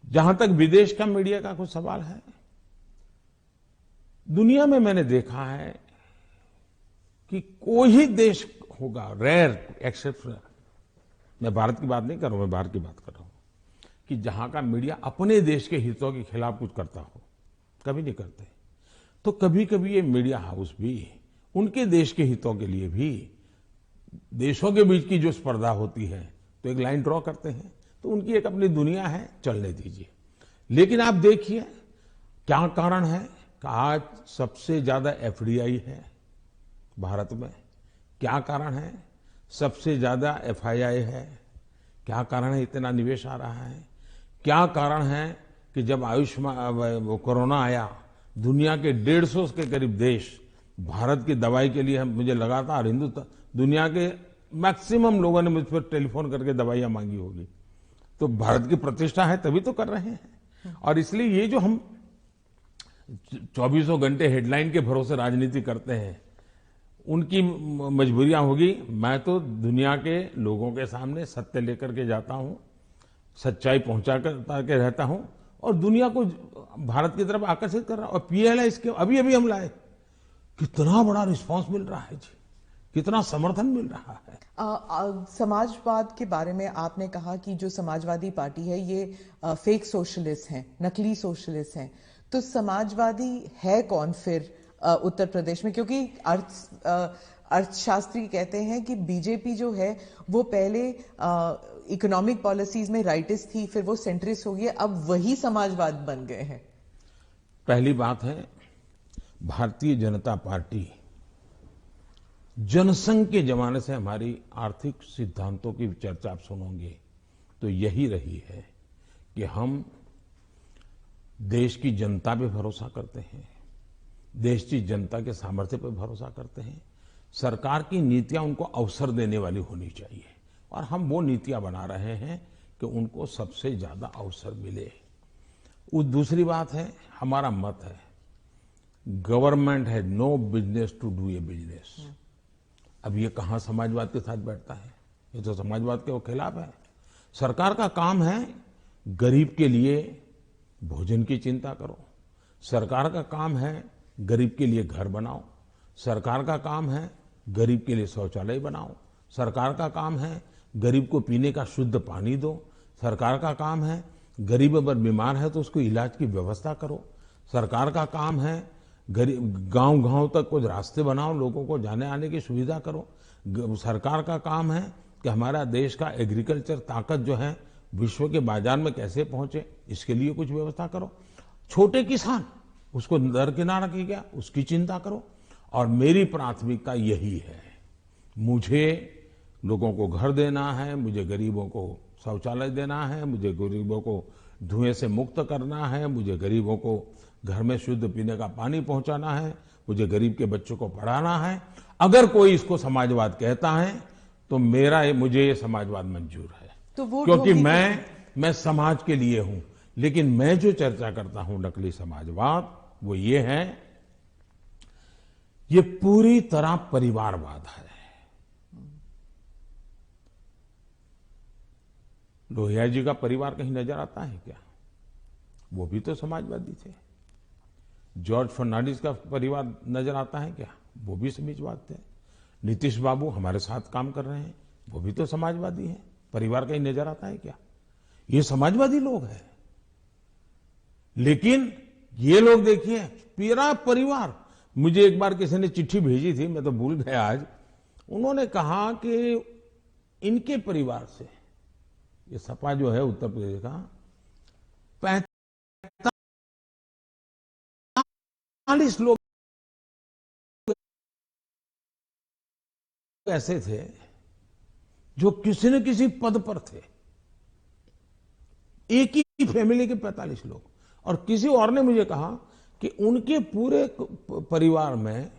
जहां तक विदेश का मीडिया का कुछ सवाल है, दुनिया में मैंने देखा है कि कोई ही देश होगा, रेयर एक्सेप्शन, मैं भारत की बात नहीं कर रहा हूं, मैं बाहर की बात कर रहा हूं, कि जहां का मीडिया अपने देश के हितों के खिलाफ कुछ करता हो। कभी नहीं करते। तो कभी कभी ये मीडिया हाउस भी उनके देश के हितों के लिए भी, देशों के बीच की जो स्पर्धा होती है, तो एक लाइन ड्रॉ करते हैं। तो उनकी एक अपनी दुनिया है, चलने दीजिए। लेकिन आप देखिए क्या कारण है कि आज सबसे ज्यादा एफडीआई है भारत में। क्या कारण है? सबसे ज्यादा एफआईआई है। क्या कारण है इतना निवेश आ रहा है? क्या कारण है कि जब आयुष्मान कोरोना आया, दुनिया के 150 के करीब देश भारत की दवाई के लिए, मुझे लगातार हिंदुस्तान, दुनिया के मैक्सिमम लोगों ने मुझ पर टेलीफोन करके दवाइयां मांगी होगी। तो भारत की प्रतिष्ठा है तभी तो कर रहे हैं। और इसलिए ये जो हम 24 घंटे हेडलाइन के भरोसे राजनीति करते हैं, उनकी मजबूरियां होगी। मैं तो दुनिया के लोगों के सामने सत्य लेकर के जाता हूं, सच्चाई पहुंचा के रहता हूं, और दुनिया को भारत की तरफ आकर्षित कर रहा हूं। और पीएलआई इसके अभी अभी हम लाए, कितना बड़ा रिस्पांस मिल रहा है जी, कितना समर्थन मिल रहा है। समाजवाद के बारे में आपने कहा कि जो समाजवादी पार्टी है ये फेक सोशलिस्ट हैं, नकली सोशलिस्ट हैं। तो समाजवादी है कौन फिर उत्तर प्रदेश में? क्योंकि अर्थशास्त्री कहते हैं कि बीजेपी जो है वो पहले इकोनॉमिक पॉलिसीज में राइटिस्ट थी, फिर वो सेंट्रिस्ट हो गई, अब वही समाजवाद बन गए हैं। पहली बात है, भारतीय जनता पार्टी जनसंघ के जमाने से हमारी आर्थिक सिद्धांतों की चर्चा आप सुनोगे तो यही रही है कि हम देश की जनता पे भरोसा करते हैं, देश की जनता के सामर्थ्य पर भरोसा करते हैं। सरकार की नीतियां उनको अवसर देने वाली होनी चाहिए, और हम वो नीतियां बना रहे हैं कि उनको सबसे ज्यादा अवसर मिले। दूसरी बात है, हमारा मत है, गवर्नमेंट है no business to do a business. अब ये कहां समाजवाद के साथ बैठता है? ये तो समाजवाद के खिलाफ है। सरकार का काम है गरीब के लिए भोजन की चिंता करो, सरकार का काम है गरीब के लिए घर बनाओ, सरकार का काम है गरीब के लिए शौचालय बनाओ, सरकार का काम है गरीब को पीने का शुद्ध पानी दो, सरकार का काम है गरीब अगर बीमार है तो उसको इलाज की व्यवस्था करो, सरकार का काम है गरीब गांव-गांव तक कुछ रास्ते बनाओ, लोगों को जाने आने की सुविधा करो। सरकार का काम है कि हमारा देश का एग्रीकल्चर ताकत जो है विश्व के बाजार में कैसे पहुंचे, इसके लिए कुछ व्यवस्था करो। छोटे किसान, उसको दरकिनार किया गया, उसकी चिंता करो। और मेरी प्राथमिकता यही है, मुझे लोगों को घर देना है, मुझे गरीबों को शौचालय देना है, मुझे गरीबों को धुएं से मुक्त करना है, मुझे गरीबों को घर में शुद्ध पीने का पानी पहुंचाना है, मुझे गरीब के बच्चों को पढ़ाना है। अगर कोई इसको समाजवाद कहता है तो मुझे ये समाजवाद मंजूर है, तो वोट क्योंकि होगी मैं समाज के लिए हूं। लेकिन मैं जो चर्चा करता हूं नकली समाजवाद, वो ये है, ये पूरी तरह परिवारवाद है। लोहिया जी का परिवार कहीं नजर आता है क्या? वो भी तो समाजवादी थे। जॉर्ज फर्नांडिस का परिवार नजर आता है क्या? वो भी समाजवाद थे। नीतीश बाबू हमारे साथ काम कर रहे हैं, वो भी तो समाजवादी हैं। परिवार कहीं नजर आता है क्या? ये समाजवादी लोग हैं। लेकिन ये लोग देखिए, पूरा परिवार। मुझे एक बार किसी ने चिट्ठी भेजी थी, मैं तो भूल गया आज। उन्होंने कहा कि इनके परिवार से, ये सपा जो है उत्तर प्रदेश का, 45 लोग ऐसे थे जो किसी न किसी पद पर थे। एक ही फैमिली के 45 लोग। और किसी और ने मुझे कहा कि उनके पूरे परिवार में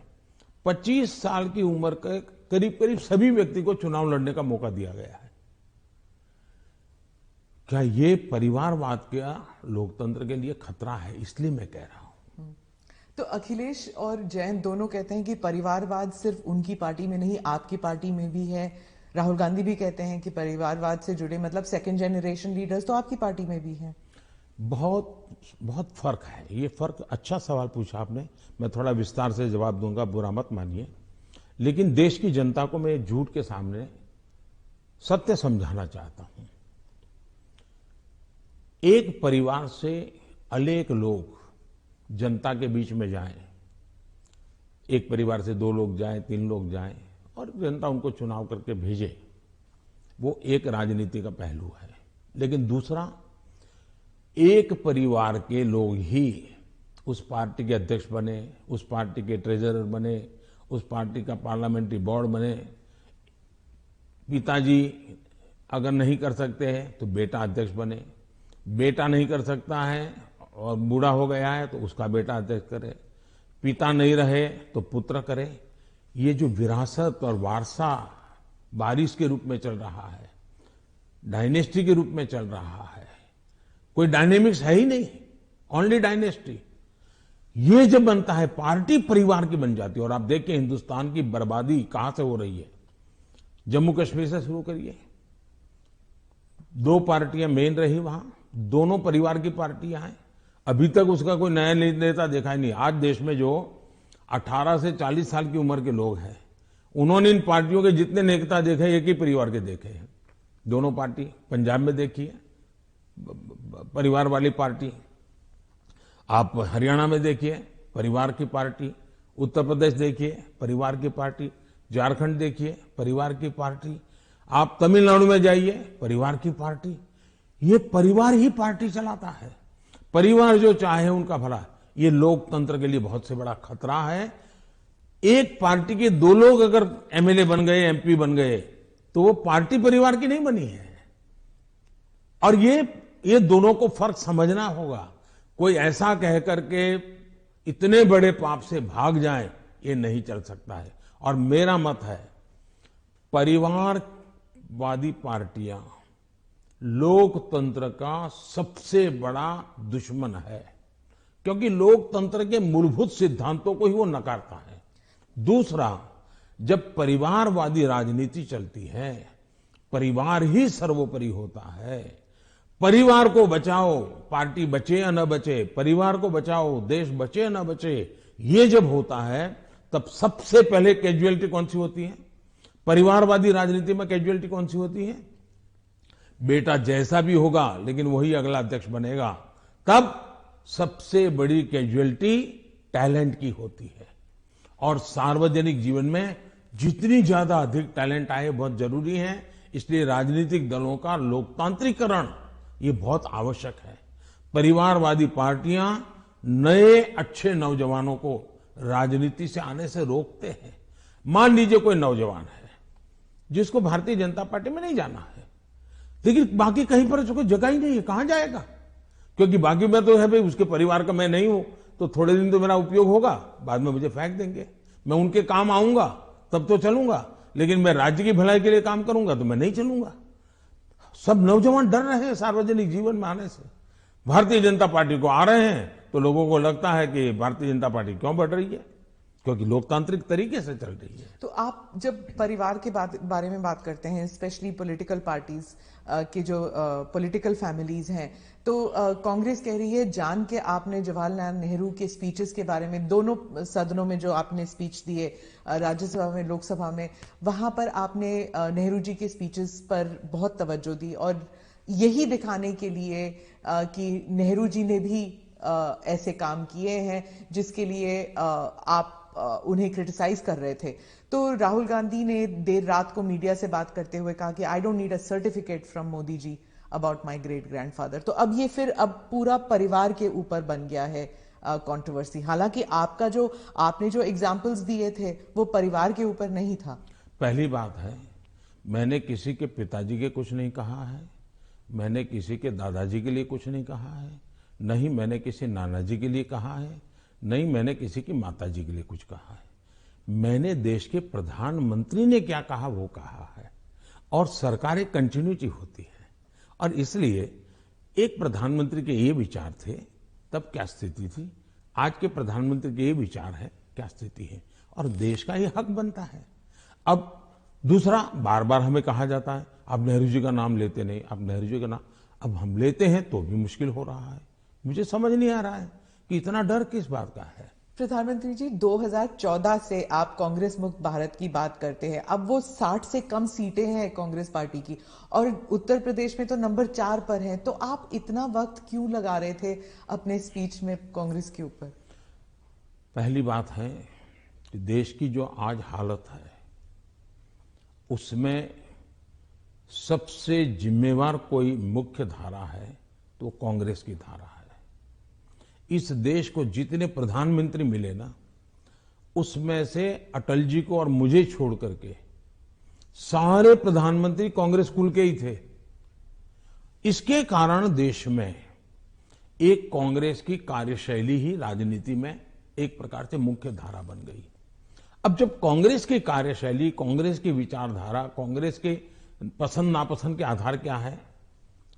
25 साल की उम्र के करीब करीब सभी व्यक्ति को चुनाव लड़ने का मौका दिया गया है। क्या ये परिवारवाद का लोकतंत्र के लिए खतरा है? इसलिए मैं कह रहा हूं। तो अखिलेश और जयंत दोनों कहते हैं कि परिवारवाद सिर्फ उनकी पार्टी में नहीं, आपकी पार्टी में भी है। राहुल गांधी भी कहते हैं कि परिवारवाद से जुड़े मतलब सेकंड जनरेशन लीडर्स तो आपकी पार्टी में भी हैं। बहुत बहुत फर्क है। ये फर्क, अच्छा सवाल पूछा आपने। मैं थोड़ा विस्तार से जवाब दूंगा, बुरा मत मानिए। लेकिन देश की जनता को मैं झूठ के सामने सत्य समझाना चाहता हूं। एक परिवार से अनेक लोग जनता के बीच में जाएं, एक परिवार से 2 लोग जाएं, 3 लोग जाएं और जनता उनको चुनाव करके भेजे, वो एक राजनीति का पहलू है। लेकिन दूसरा, एक परिवार के लोग ही उस पार्टी के अध्यक्ष बने, उस पार्टी के ट्रेजरर बने, उस पार्टी का पार्लियामेंट्री बोर्ड बने। पिताजी अगर नहीं कर सकते हैं तो बेटा अध्यक्ष बने, बेटा नहीं कर सकता है और बूढ़ा हो गया है तो उसका बेटा अध्यक्ष करे, पिता नहीं रहे तो पुत्र करे। ये जो विरासत और वारसा बारिश के रूप में चल रहा है, डायनेस्टी के रूप में चल रहा है, कोई डायनेमिक्स है ही नहीं, ओनली डायनेस्टी। ये जब बनता है, पार्टी परिवार की बन जाती है। और आप देखिए हिंदुस्तान की बर्बादी कहां से हो रही है। जम्मू कश्मीर से शुरू करिए, 2 पार्टियां मेन रही वहां, दोनों परिवार की पार्टियां हैं। अभी तक उसका कोई नया नेता देखा ही नहीं। आज देश में जो 18 से 40 साल की उम्र के लोग हैं, उन्होंने इन पार्टियों के जितने नेता देखे, एक ही परिवार के देखे हैं। दोनों पार्टी, पंजाब में देखिए परिवार वाली पार्टी, आप हरियाणा में देखिए परिवार की पार्टी, उत्तर प्रदेश देखिए परिवार की पार्टी, झारखंड देखिए परिवार की पार्टी, आप तमिलनाडु में जाइए परिवार की पार्टी। ये परिवार ही पार्टी चलाता है। परिवार जो चाहे उनका भला। ये लोकतंत्र के लिए बहुत से बड़ा खतरा है। एक पार्टी के 2 लोग अगर एमएलए बन गए, एमपी बन गए, तो वो पार्टी परिवार की नहीं बनी है। और ये दोनों को फर्क समझना होगा। कोई ऐसा कह करके इतने बड़े पाप से भाग जाए, ये नहीं चल सकता है। और मेरा मत है, परिवारवादी पार्टियां लोकतंत्र का सबसे बड़ा दुश्मन है, क्योंकि लोकतंत्र के मूलभूत सिद्धांतों को ही वो नकारता है। दूसरा, जब परिवारवादी राजनीति चलती है, परिवार ही सर्वोपरि होता है। परिवार को बचाओ, पार्टी बचे या न बचे, परिवार को बचाओ, देश बचे या न बचे, ये जब होता है तब सबसे पहले कैजुअलिटी कौन सी होती है? परिवारवादी राजनीति में कैजुअलिटी कौन सी होती है? बेटा जैसा भी होगा लेकिन वही अगला अध्यक्ष बनेगा। तब सबसे बड़ी कैजुअलिटी टैलेंट की होती है। और सार्वजनिक जीवन में जितनी ज्यादा अधिक टैलेंट आए बहुत जरूरी है। इसलिए राजनीतिक दलों का लोकतांत्रिकरण ये बहुत आवश्यक है। परिवारवादी पार्टियां नए अच्छे नौजवानों को राजनीति से आने से रोकते हैं। मान लीजिए कोई नौजवान है जिसको भारतीय जनता पार्टी में नहीं जाना है, लेकिन बाकी कहीं पर उसको जगह ही नहीं है, कहां जाएगा? क्योंकि बाकी में तो है भाई, उसके परिवार का मैं नहीं हूं, तो थोड़े दिन तो मेरा उपयोग होगा, बाद में मुझे फेंक देंगे। मैं उनके काम आऊंगा तब तो चलूंगा, लेकिन मैं राज्य की भलाई के लिए काम करूंगा तो मैं नहीं चलूंगा। सब नौजवान डर रहे हैं सार्वजनिक जीवन में आने से। भारतीय जनता पार्टी को आ रहे हैं तो लोगों को लगता है कि भारतीय जनता पार्टी क्यों बढ़ रही है, क्योंकि लोकतांत्रिक तरीके से चल रही है। तो आप जब परिवार के बारे में बात करते हैं, स्पेशली पॉलिटिकल पार्टीज के जो पॉलिटिकल फैमिलीज हैं, तो कांग्रेस कह रही है जान के आपने जवाहरलाल नेहरू के स्पीचेस के बारे में, दोनों सदनों में जो आपने स्पीच दिए, राज्यसभा में, लोकसभा में, वहां पर आपने नेहरू जी के स्पीचेस पर बहुत तवज्जो दी और यही दिखाने के लिए कि नेहरू जी ने भी ऐसे काम किए हैं जिसके लिए आप उन्हें क्रिटिसाइज कर रहे थे। तो राहुल गांधी ने देर रात को मीडिया से बात करते हुए कहा कि I don't need a certificate from Modi ji about my great grandfather. तो अब ये फिर अब पूरा परिवार के ऊपर बन गया है कंट्रोवर्सी। हालांकि आपने जो एग्जांपल्स दिए थे वो परिवार के ऊपर नहीं था। पहली बात है, मैंने किसी के पिताजी के कुछ नहीं कहा है, मैंने किसी के दादाजी के लिए कुछ नहीं कहा है, नहीं मैंने किसी नाना जी के लिए कहा है, नहीं मैंने किसी की माता जी के लिए कुछ कहा है। मैंने देश के प्रधानमंत्री ने क्या कहा वो कहा है, और सरकार एक कंटिन्यूटी होती है, और इसलिए एक प्रधानमंत्री के ये विचार थे तब क्या स्थिति थी, आज के प्रधानमंत्री के ये विचार है क्या स्थिति है, और देश का ये हक बनता है। अब दूसरा, बार बार हमें कहा जाता है आप नेहरू जी का नाम लेते नहीं, आप नेहरू जी का नाम, अब हम लेते हैं तो भी मुश्किल हो रहा है। मुझे समझ नहीं आ रहा है कि इतना डर किस बात का है। प्रधानमंत्री जी, 2014 से आप कांग्रेस मुक्त भारत की बात करते हैं। अब वो 60 से कम सीटें हैं कांग्रेस पार्टी की, और उत्तर प्रदेश में तो नंबर 4 पर है। तो आप इतना वक्त क्यों लगा रहे थे अपने स्पीच में कांग्रेस के ऊपर? पहली बात है कि देश की जो आज हालत है उसमें सबसे जिम्मेवार कोई मुख्य धारा है तो कांग्रेस की धारा है। इस देश को जितने प्रधानमंत्री मिले ना, उसमें से अटल जी को और मुझे छोड़ करके सारे प्रधानमंत्री कांग्रेस कुल के ही थे। इसके कारण देश में एक कांग्रेस की कार्यशैली ही राजनीति में एक प्रकार से मुख्य धारा बन गई। अब जब कांग्रेस की कार्यशैली, कांग्रेस की विचारधारा, कांग्रेस के पसंद नापसंद के आधार क्या है,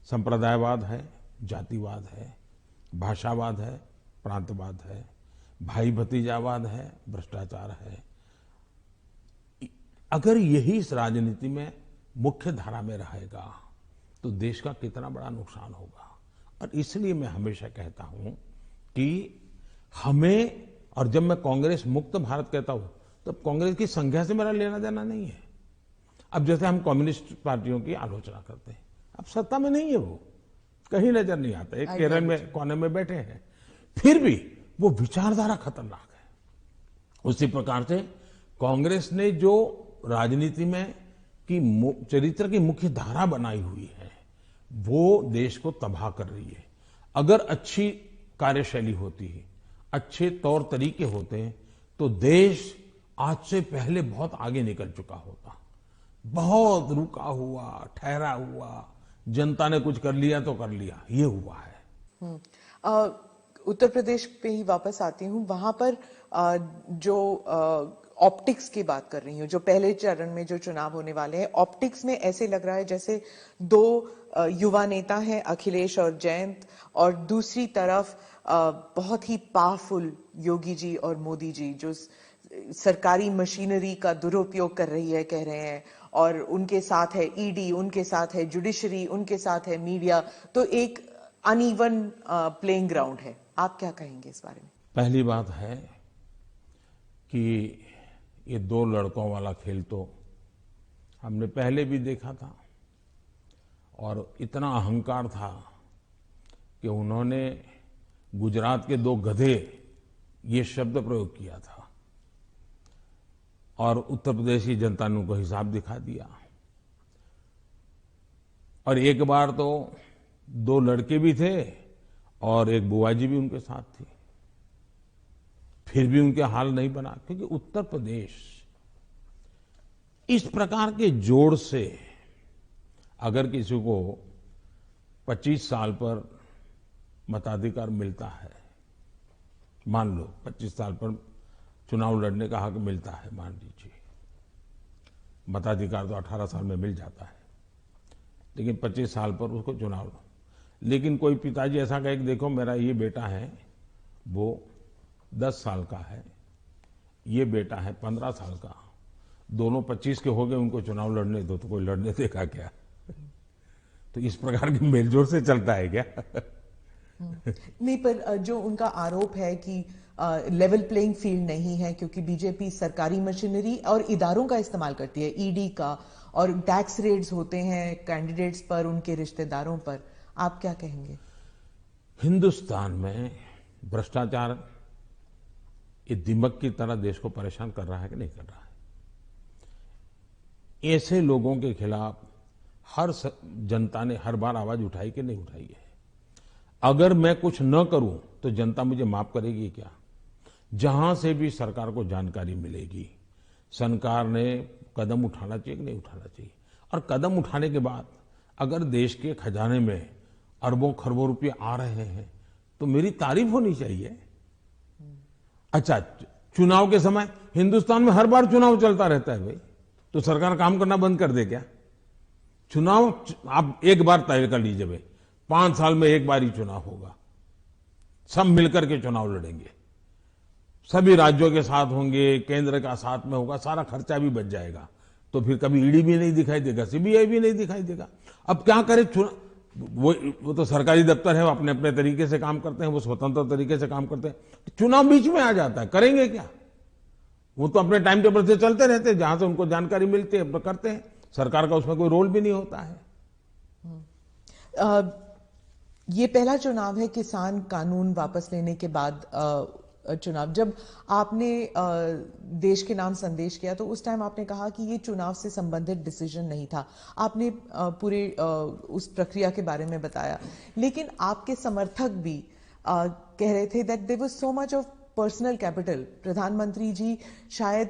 संप्रदायवाद है, जातिवाद है, भाषावाद है, प्रांतवाद है, भाई भतीजावाद है, भ्रष्टाचार है, अगर यही इस राजनीति में मुख्य धारा में रहेगा तो देश का कितना बड़ा नुकसान होगा। और इसलिए मैं हमेशा कहता हूं कि हमें, और जब मैं कांग्रेस मुक्त भारत कहता हूं तो कांग्रेस की संख्या से मेरा लेना देना नहीं है। अब जैसे हम कम्युनिस्ट पार्टियों की आलोचना करते हैं, अब सत्ता में नहीं है, वो कहीं नजर नहीं आता, एक केरल में कोने में बैठे हैं, फिर भी वो विचारधारा खतरनाक है। उसी प्रकार से कांग्रेस ने जो राजनीति में की चरित्र की मुख्य धारा बनाई हुई है वो देश को तबाह कर रही है। अगर अच्छी कार्यशैली होती है, अच्छे तौर तरीके होते हैं तो देश आज से पहले बहुत आगे निकल चुका होता। बहुत रुका हुआ, ठहरा हुआ, जनता ने कुछ कर लिया तो कर लिया, ये हुआ है। उत्तर प्रदेश पे ही वापस आती हूँ। वहां पर जो ऑप्टिक्स की बात कर रही हूँ, जो पहले चरण में जो चुनाव होने वाले हैं, ऑप्टिक्स में ऐसे लग रहा है जैसे दो युवा नेता हैं, अखिलेश और जयंत, और दूसरी तरफ बहुत ही पावरफुल योगी जी और मोदी जी, जो सरकारी मशीनरी का दुरुपयोग कर रही है, कह रहे हैं, और उनके साथ है ईडी, उनके साथ है जुडिशरी, उनके साथ है मीडिया। तो एक अनइवन प्लेइंग ग्राउंड है। आप क्या कहेंगे इस बारे में? पहली बात है कि ये दो लड़कों वाला खेल तो हमने पहले भी देखा था, और इतना अहंकार था कि उन्होंने गुजरात के दो गधे ये शब्द प्रयोग किया था, और उत्तर प्रदेश की जनता ने उनको हिसाब दिखा दिया। और एक बार तो दो लड़के भी थे और एक बुआ जी भी उनके साथ थी, फिर भी उनके हाल नहीं बना, क्योंकि उत्तर प्रदेश इस प्रकार के जोड़ से अगर किसी को 25 साल पर मताधिकार मिलता है, मान लो 25 साल पर चुनाव लड़ने का हक मिलता है, मान लीजिए, मताधिकार तो 18 साल में मिल जाता है, लेकिन 25 साल पर उसको चुनाव। लेकिन कोई पिताजी ऐसा कहे कि देखो मेरा ये बेटा है वो 10 साल का है, ये बेटा है 15 साल का, दोनों 25 के हो गए, उनको चुनाव लड़ने दो, तो कोई लड़ने देगा क्या? तो इस प्रकार की मेलजोल से चलता है क्या? नहीं, पर जो उनका आरोप है कि लेवल प्लेइंग फील्ड नहीं है, क्योंकि बीजेपी सरकारी मशीनरी और इदारों का इस्तेमाल करती है, ईडी का, और टैक्स रेड्स होते हैं कैंडिडेट्स पर, उनके रिश्तेदारों पर, आप क्या कहेंगे? हिंदुस्तान में भ्रष्टाचार ये दिमक की तरह देश को परेशान कर रहा है कि नहीं कर रहा है? ऐसे लोगों के खिलाफ हर जनता ने हर बार आवाज उठाई कि नहीं उठाई है? अगर मैं कुछ न करूं तो जनता मुझे माफ करेगी क्या? जहां से भी सरकार को जानकारी मिलेगी, सरकार ने कदम उठाना चाहिए कि नहीं उठाना चाहिए? और कदम उठाने के बाद अगर देश के खजाने में अरबों खरबों रुपये आ रहे हैं तो मेरी तारीफ होनी चाहिए। अच्छा, चुनाव के समय हिंदुस्तान में हर बार चुनाव चलता रहता है भाई, तो सरकार काम करना बंद कर दे क्या? चुनाव आप एक बार तय कर लीजिए भाई, 5 साल में एक बार ही चुनाव होगा, सब मिलकर के चुनाव लड़ेंगे, सभी राज्यों के साथ होंगे, केंद्र का साथ में होगा, सारा खर्चा भी बच जाएगा, तो फिर कभी ईडी भी नहीं दिखाई देगा, सीबीआई भी नहीं दिखाई देगा। अब क्या करे? वो तो सरकारी दफ्तर है, वो अपने अपने तरीके से काम करते हैं, वो स्वतंत्र तरीके से काम करते हैं, चुनाव बीच में आ जाता है, करेंगे क्या? वो तो अपने टाइम टेबल से चलते रहते हैं, जहां से उनको जानकारी मिलती है करते हैं, सरकार का उसमें कोई रोल भी नहीं होता है। ये पहला चुनाव है किसान कानून वापस लेने के बाद चुनाव। जब आपने देश के नाम संदेश किया तो उस टाइम आपने कहा कि ये चुनाव से संबंधित डिसीजन नहीं था, आपने पूरे उस प्रक्रिया के बारे में बताया, लेकिन आपके समर्थक भी कह रहे थे that there was so much of personal capital. प्रधानमंत्री जी शायद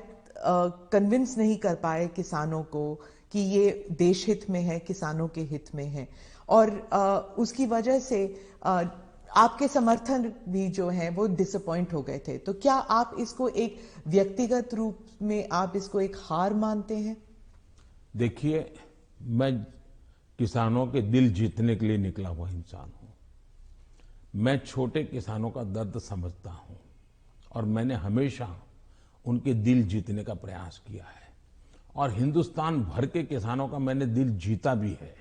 कन्विंस नहीं कर पाए किसानों को कि ये देश हित में है, किसानों के हित में है, और उसकी वजह से आपके समर्थन भी जो हैं वो डिसअपॉइंट हो गए थे। तो क्या आप इसको एक व्यक्तिगत रूप में आप इसको एक हार मानते हैं? देखिए, मैं किसानों के दिल जीतने के लिए निकला हुआ इंसान हूं। मैं छोटे किसानों का दर्द समझता हूं और मैंने हमेशा उनके दिल जीतने का प्रयास किया है, और हिंदुस्तान भर के किसानों का मैंने दिल जीता भी है,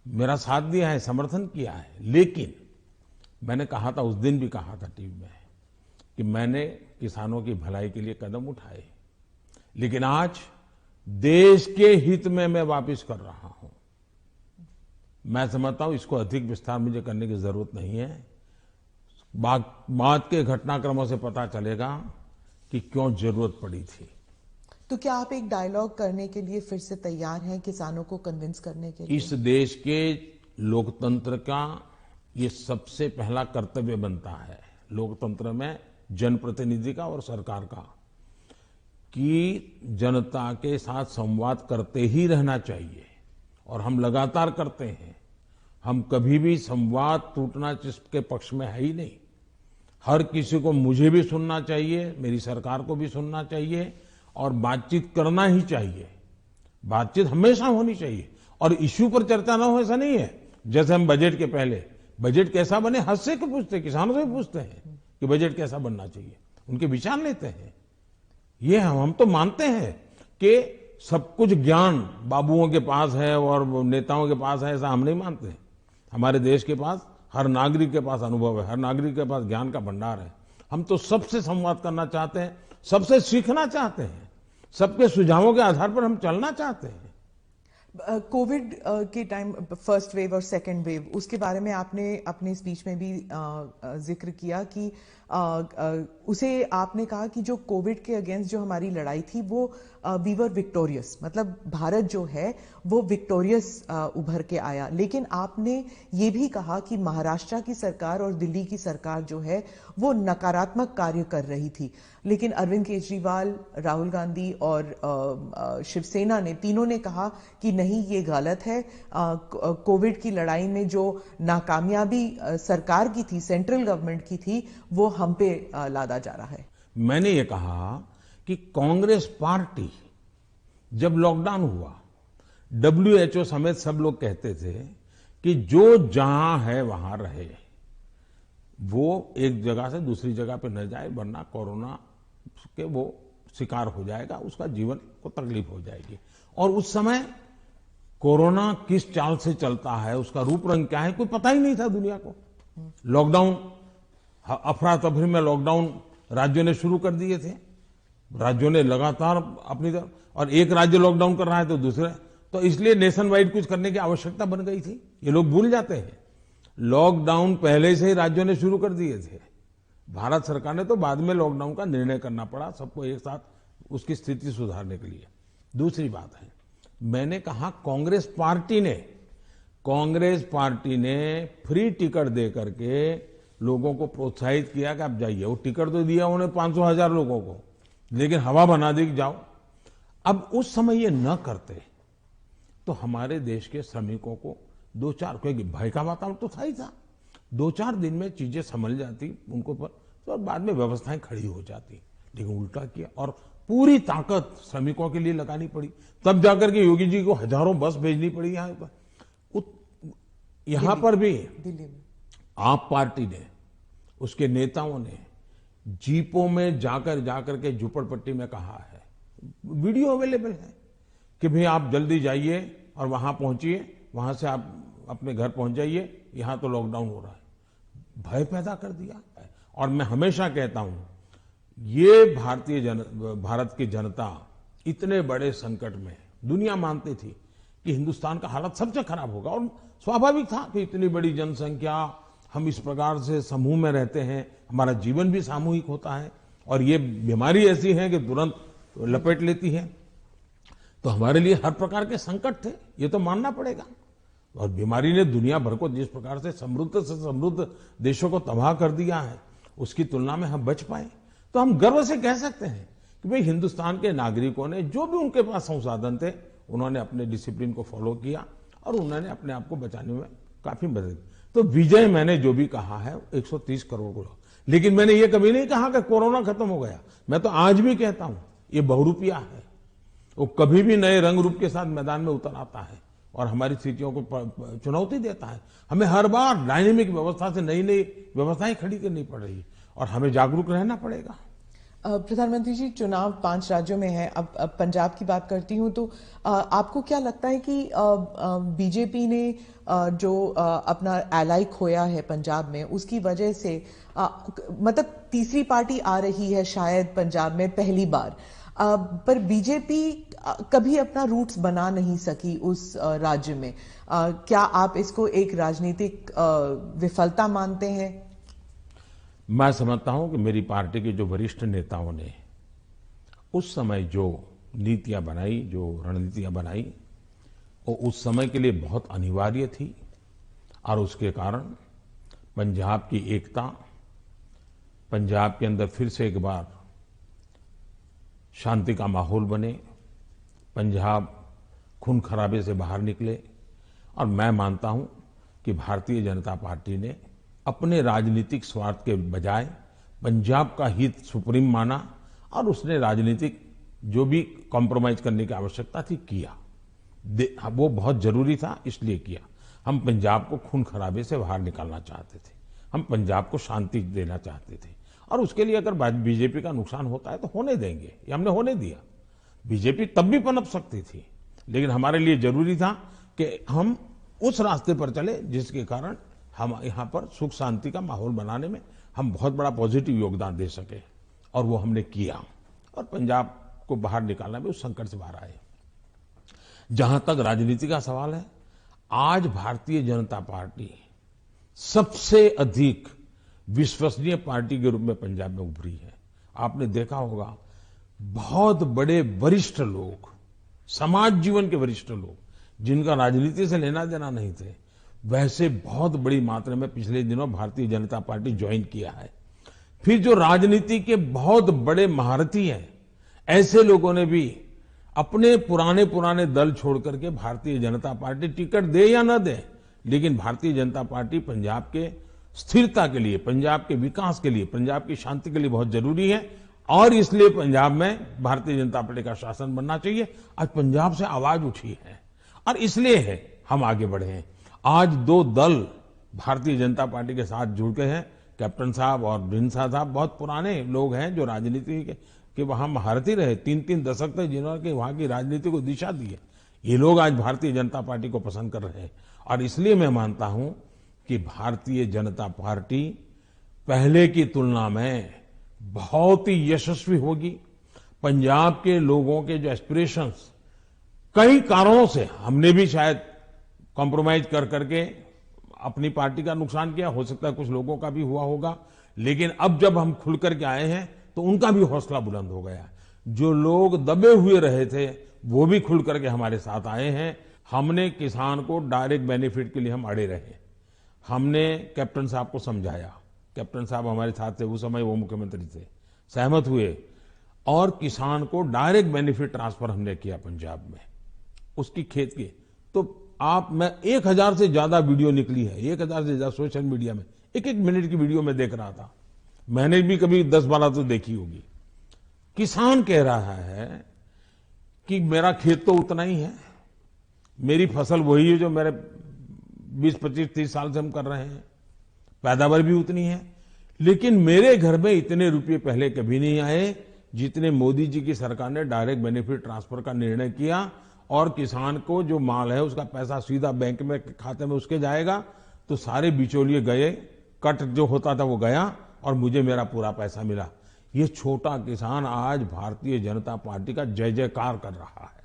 मेरा साथ दिया है, समर्थन किया है। लेकिन मैंने कहा था, उस दिन भी कहा था टीवी में, कि मैंने किसानों की भलाई के लिए कदम उठाए, लेकिन आज देश के हित में मैं वापस कर रहा हूं। मैं समझता हूं इसको अधिक विस्तार मुझे करने की जरूरत नहीं है। बाद के घटनाक्रमों से पता चलेगा कि क्यों जरूरत पड़ी थी। तो क्या आप एक डायलॉग करने के लिए फिर से तैयार हैं, किसानों को कन्विंस करने के लिए? इस देश के लोकतंत्र का ये सबसे पहला कर्तव्य बनता है, लोकतंत्र में जनप्रतिनिधि का और सरकार का, कि जनता के साथ संवाद करते ही रहना चाहिए, और हम लगातार करते हैं। हम कभी भी संवाद टूटना जिसके पक्ष में है ही नहीं। हर किसी को, मुझे भी सुनना चाहिए, मेरी सरकार को भी सुनना चाहिए, और बातचीत करना ही चाहिए। बातचीत हमेशा होनी चाहिए, और इश्यू पर चर्चा ना हो ऐसा नहीं है। जैसे हम बजट के पहले, बजट कैसा बने हद से क्यों पूछते हैं, किसानों से पूछते हैं कि बजट कैसा बनना चाहिए, उनके विचार लेते हैं। ये हम तो मानते हैं कि सब कुछ ज्ञान बाबुओं के पास है और नेताओं के पास है, ऐसा हम नहीं मानते। हमारे देश के पास, हर नागरिक के पास अनुभव है, हर नागरिक के पास ज्ञान का भंडार है। हम तो सबसे संवाद करना चाहते हैं, सबसे सीखना चाहते हैं, सबके सुझावों के आधार पर हम चलना चाहते हैं। कोविड के टाइम, फर्स्ट वेव और सेकेंड वेव, उसके बारे में आपने अपने स्पीच में भी जिक्र किया कि उसे आपने कहा कि जो कोविड के अगेंस्ट जो हमारी लड़ाई थी वो वी वर विक्टोरियस, मतलब भारत जो है वो विक्टोरियस उभर के आया। लेकिन आपने ये भी कहा कि महाराष्ट्र की सरकार और दिल्ली की सरकार जो है वो नकारात्मक कार्य कर रही थी, लेकिन अरविंद केजरीवाल, राहुल गांधी और शिवसेना ने, तीनों ने कहा कि नहीं, ये गलत है। कोविड की लड़ाई में जो नाकामयाबी सरकार की थी, सेंट्रल गवर्नमेंट की थी, वो हम पे लादा जा रहा है। मैंने ये कहा कि कांग्रेस पार्टी जब लॉकडाउन हुआ, WHO समेत सब लोग कहते थे कि जो जहां है वहां रहे, वो एक जगह से दूसरी जगह पे न जाए, वरना कोरोना के वो शिकार हो जाएगा, उसका जीवन को तकलीफ हो जाएगी। और उस समय कोरोना किस चाल से चलता है, उसका रूप रंग क्या है, कोई पता ही नहीं था दुनिया को। लॉकडाउन, अफरा तफरी में लॉकडाउन राज्यों ने शुरू कर दिए थे, राज्यों ने लगातार अपनी तरफ, और एक राज्य लॉकडाउन कर रहा है तो दूसरे, तो इसलिए नेशन वाइड कुछ करने की आवश्यकता बन गई थी। ये लोग भूल जाते हैं, लॉकडाउन पहले से ही राज्यों ने शुरू कर दिए थे। भारत सरकार ने तो बाद में लॉकडाउन का निर्णय करना पड़ा सबको एक साथ उसकी स्थिति सुधारने के लिए। दूसरी बात है, मैंने कहा कांग्रेस पार्टी ने फ्री टिकट दे करके लोगों को प्रोत्साहित किया कि आप जाइए। वो टिकट तो दिया उन्हें 500,000 लोगों को, लेकिन हवा बना दी कि जाओ। अब उस समय ये न करते तो हमारे देश के श्रमिकों को दो चार, क्योंकि भय का वातावरण तो था ही था, 2-4 दिन में चीजें संभल जाती उनको पर, तो बाद में व्यवस्थाएं खड़ी हो जाती। लेकिन उल्टा किया और पूरी ताकत श्रमिकों के लिए लगानी पड़ी। तब जाकर के योगी जी को हजारों बस भेजनी पड़ी यहाँ पर। यहाँ पर भी दिल्ली में आप पार्टी ने, उसके नेताओं ने जीपों में जाकर के झुपड़पट्टी में कहा है, वीडियो अवेलेबल है कि भाई आप जल्दी जाइए और वहां पहुंचिए, वहां से आप अपने घर पहुंच जाइए, यहां तो लॉकडाउन हो रहा है। भय पैदा कर दिया। और मैं हमेशा कहता हूं, ये भारत की जनता इतने बड़े संकट में, दुनिया मानती थी कि हिंदुस्तान का हालत सबसे खराब होगा, और स्वाभाविक था कि इतनी बड़ी जनसंख्या, हम इस प्रकार से समूह में रहते हैं, हमारा जीवन भी सामूहिक होता है, और ये बीमारी ऐसी है कि तुरंत लपेट लेती है, तो हमारे लिए हर प्रकार के संकट थे, ये तो मानना पड़ेगा। और बीमारी ने दुनिया भर को जिस प्रकार से समृद्ध देशों को तबाह कर दिया है, उसकी तुलना में हम बच पाए, तो हम गर्व से कह सकते हैं कि भाई हिंदुस्तान के नागरिकों ने जो भी उनके पास संसाधन थे, उन्होंने अपने डिसिप्लिन को फॉलो किया और उन्होंने अपने आप को बचाने में काफी मदद की। तो विजय मैंने जो भी कहा है 130 करोड़ को, लेकिन मैंने ये कभी नहीं कहा कि कोरोना खत्म हो गया। मैं तो आज भी कहता हूं ये बहुरूपिया है, वो कभी भी नए रंग रूप के साथ मैदान में उतर आता है और हमारी स्थितियों को चुनौती देता है। हमें हर बार डायनेमिक व्यवस्था से नई नई व्यवस्थाएं खड़ी करनी पड़ रही है और हमें जागरूक रहना पड़ेगा। प्रधानमंत्री जी, चुनाव 5 राज्यों में है। अब पंजाब की बात करती हूं तो आपको क्या लगता है कि बीजेपी ने जो अपना एलाई खोया है पंजाब में, उसकी वजह से मतलब तीसरी पार्टी आ रही है शायद पंजाब में पहली बार, पर बीजेपी कभी अपना रूट्स बना नहीं सकी उस राज्य में। क्या आप इसको एक राजनीतिक विफलता मानते हैं? मैं समझता हूं कि मेरी पार्टी के जो वरिष्ठ नेताओं ने उस समय जो नीतियां बनाई, जो रणनीतियां बनाई, वो उस समय के लिए बहुत अनिवार्य थी, और उसके कारण पंजाब की एकता, पंजाब के अंदर फिर से एक बार शांति का माहौल बने, पंजाब खून खराबे से बाहर निकले। और मैं मानता हूं कि भारतीय जनता पार्टी ने अपने राजनीतिक स्वार्थ के बजाय पंजाब का हित सुप्रीम माना और उसने राजनीतिक जो भी कॉम्प्रोमाइज करने की आवश्यकता थी किया। वो बहुत जरूरी था, इसलिए किया। हम पंजाब को खून खराबे से बाहर निकालना चाहते थे, हम पंजाब को शांति देना चाहते थे, और उसके लिए अगर बीजेपी का नुकसान होता है तो होने देंगे, ये हमने होने दिया। बीजेपी तब भी पनप सकती थी, लेकिन हमारे लिए जरूरी था कि हम उस रास्ते पर चले जिसके कारण हम यहां पर सुख शांति का माहौल बनाने में हम बहुत बड़ा पॉजिटिव योगदान दे सके, और वो हमने किया, और पंजाब को बाहर निकालना भी उस संकट से बाहर आए। जहां तक राजनीति का सवाल है, आज भारतीय जनता पार्टी सबसे अधिक विश्वसनीय पार्टी के रूप में पंजाब में उभरी है। आपने देखा होगा, बहुत बड़े वरिष्ठ लोग, समाज जीवन के वरिष्ठ लोग, जिनका राजनीति से लेना देना नहीं थे, वैसे बहुत बड़ी मात्रा में पिछले दिनों भारतीय जनता पार्टी ज्वाइन किया है। फिर जो राजनीति के बहुत बड़े महारथी हैं, ऐसे लोगों ने भी अपने पुराने दल छोड़ करके भारतीय जनता पार्टी, टिकट दे या न दे, लेकिन भारतीय जनता पार्टी पंजाब के स्थिरता के लिए, पंजाब के विकास के लिए, पंजाब की शांति के लिए बहुत जरूरी है, और इसलिए पंजाब में भारतीय जनता पार्टी का शासन बनना चाहिए। आज पंजाब से आवाज उठी है और इसलिए है हम आगे बढ़े हैं। आज दो दल भारतीय जनता पार्टी के साथ जुड़ गए हैं। कैप्टन साहब और ढींडसा साहब बहुत पुराने लोग हैं जो राजनीति के वहां महारथी रहे, 3-3 दशक तक जिन्होंने वहां की राजनीति को दिशा दी है। ये लोग आज भारतीय जनता पार्टी को पसंद कर रहे हैं और इसलिए मैं मानता हूं कि भारतीय जनता पार्टी पहले की तुलना में बहुत ही यशस्वी होगी। पंजाब के लोगों के जो एस्पिरेशंस कई कारणों से हमने भी शायद कॉम्प्रोमाइज कर करके अपनी पार्टी का नुकसान किया, हो सकता है कुछ लोगों का भी हुआ होगा, लेकिन अब जब हम खुल करके आए हैं तो उनका भी हौसला बुलंद हो गया। जो लोग दबे हुए रहे थे वो भी खुल करके हमारे साथ आए हैं। हमने किसान को डायरेक्ट बेनिफिट के लिए हम अड़े रहे, हमने कैप्टन साहब को समझाया, कैप्टन साहब हमारे साथ थे उस समय, वो मुख्यमंत्री थे, सहमत हुए और किसान को डायरेक्ट बेनिफिट ट्रांसफर हमने किया पंजाब में उसकी खेत की। तो मैं 1000 से ज्यादा वीडियो निकली है, 1000 से ज्यादा सोशल मीडिया में, एक मिनट की वीडियो में देख रहा था, मैंने भी कभी 10-12 तो देखी होगी। किसान कह रहा है कि मेरा खेत तो उतना ही है, मेरी फसल वही है जो मेरे 20-25-30 साल से हम कर रहे हैं, पैदावार भी उतनी है, लेकिन मेरे घर में इतने रुपये पहले कभी नहीं आए जितने मोदी जी की सरकार ने डायरेक्ट बेनिफिट ट्रांसफर का निर्णय किया और किसान को जो माल है उसका पैसा सीधा बैंक में खाते में उसके जाएगा। तो सारे बिचौलिए गए, कट जो होता था वो गया और मुझे मेरा पूरा पैसा मिला। ये छोटा किसान आज भारतीय जनता पार्टी का जय जयकार कर रहा है।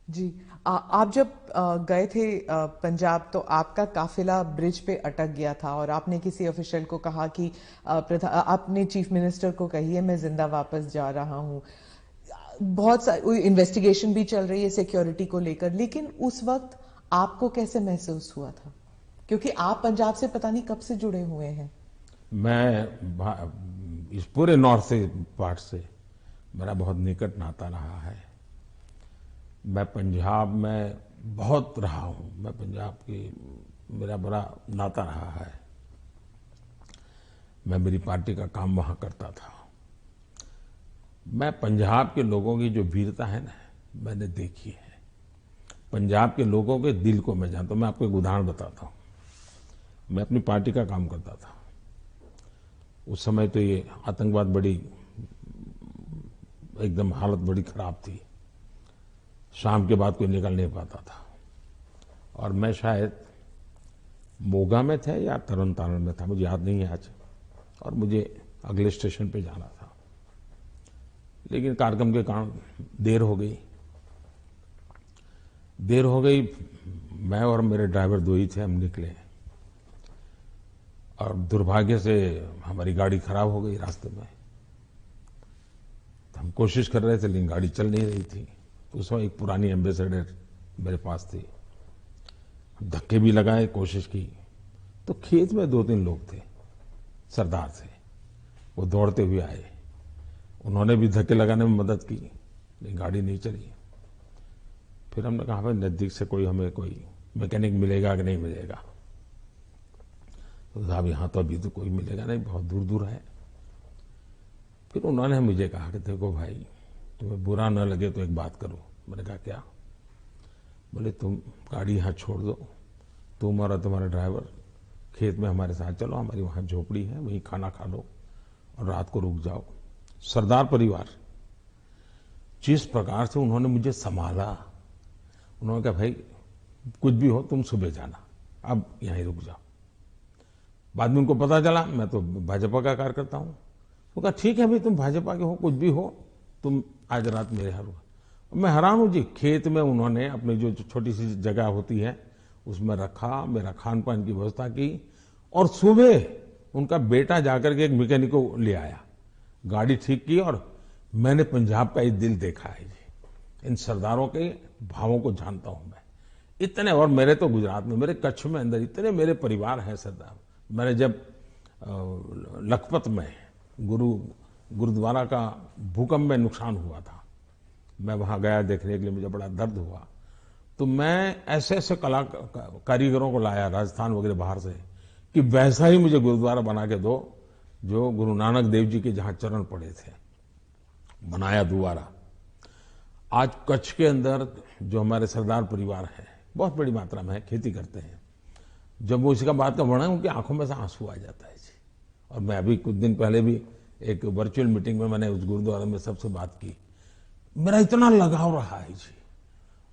जी, आप जब गए थे पंजाब तो आपका काफिला ब्रिज पे अटक गया था और आपने किसी ऑफिशियल को कहा कि आपने चीफ मिनिस्टर को कही है मैं जिंदा वापस जा रहा हूं। बहुत सारी इन्वेस्टिगेशन भी चल रही है सिक्योरिटी को लेकर, लेकिन उस वक्त आपको कैसे महसूस हुआ था, क्योंकि आप पंजाब से पता नहीं कब से जुड़े हुए हैं? मैं इस पूरे नॉर्थ से पार्ट से मेरा बहुत निकट नाता रहा है। मैं पंजाब में बहुत रहा हूं, मैं पंजाब की मेरा बड़ा नाता रहा है। मैं मेरी पार्टी का काम वहां करता था। मैं पंजाब के लोगों की जो वीरता है ना मैंने देखी है। पंजाब के लोगों के दिल को मैं जानता हूं। मैं आपको एक उदाहरण बताता हूं। मैं अपनी पार्टी का काम करता था, उस समय तो ये आतंकवाद बड़ी एकदम हालत बड़ी खराब थी, शाम के बाद कोई निकल नहीं पाता था और मैं शायद मोगा में था या तरन तारण में था, मुझे याद नहीं है आज, और मुझे अगले स्टेशन पे जाना था, लेकिन कार्यक्रम के कारण देर हो गई। मैं और मेरे ड्राइवर दो ही थे, हम निकले और दुर्भाग्य से हमारी गाड़ी खराब हो गई रास्ते में। हम कोशिश कर रहे थे लेकिन गाड़ी चल नहीं रही थी। तो उस समय एक पुरानी एम्बेसडर मेरे पास थी, धक्के भी लगाए, कोशिश की, तो खेत में 2-3 लोग थे, सरदार थे, वो दौड़ते हुए आए, उन्होंने भी धक्के लगाने में मदद की, लेकिन गाड़ी नहीं चली। फिर हमने कहा भाई नजदीक से हमें कोई मैकेनिक मिलेगा कि नहीं मिलेगा? तो साहब यहाँ तो अभी तो कोई मिलेगा नहीं, बहुत दूर दूर है। फिर उन्होंने मुझे कहा कि देखो भाई तुम्हें बुरा न लगे तो एक बात करो। मैंने कहा क्या? बोले तुम गाड़ी यहाँ छोड़ दो, तुम और तुम्हारा ड्राइवर खेत में हमारे साथ चलो, हमारी वहाँ झोपड़ी है, वहीं खाना खा लो और रात को रुक जाओ। सरदार परिवार जिस प्रकार से उन्होंने मुझे संभाला, उन्होंने कहा भाई कुछ भी हो तुम सुबह जाना, अब यहीं रुक जाओ। बाद में उनको पता चला मैं तो भाजपा का कार्यकर्ता हूं। वो कहा ठीक है भाई तुम भाजपा के हो, कुछ भी हो, तुम आज रात मेरे यहाँ रुको। मैं हैरान हूं जी, खेत में उन्होंने अपनी जो छोटी सी जगह होती है उसमें रखा, मेरा खान पान की व्यवस्था की और सुबह उनका बेटा जाकर के एक मैकेनिक को ले आया, गाड़ी ठीक की और मैंने पंजाब का ये दिल देखा है जी। इन सरदारों के भावों को जानता हूं मैं इतने। और मेरे तो गुजरात में, मेरे कच्छ में अंदर इतने मेरे परिवार हैं सरदार। मैंने जब लखपत में गुरुद्वारा का भूकंप में नुकसान हुआ था, मैं वहां गया देखने के लिए, मुझे बड़ा दर्द हुआ। तो मैं ऐसे ऐसे कारीगरों को लाया राजस्थान वगैरह बाहर से कि वैसा ही मुझे गुरुद्वारा बना के दो जो गुरु नानक देव जी के जहां चरण पड़े थे। बनाया दोबारा। आज कच्छ के अंदर जो हमारे सरदार परिवार है, बहुत बड़ी मात्रा में है, खेती करते हैं। जब वो इसका बात का वर्णन, उनकी आंखों में से आंसू आ जाता है जी। और मैं अभी कुछ दिन पहले भी एक वर्चुअल मीटिंग में मैंने उस गुरुद्वारा में सबसे बात की, मेरा इतना लगाव रहा है जी।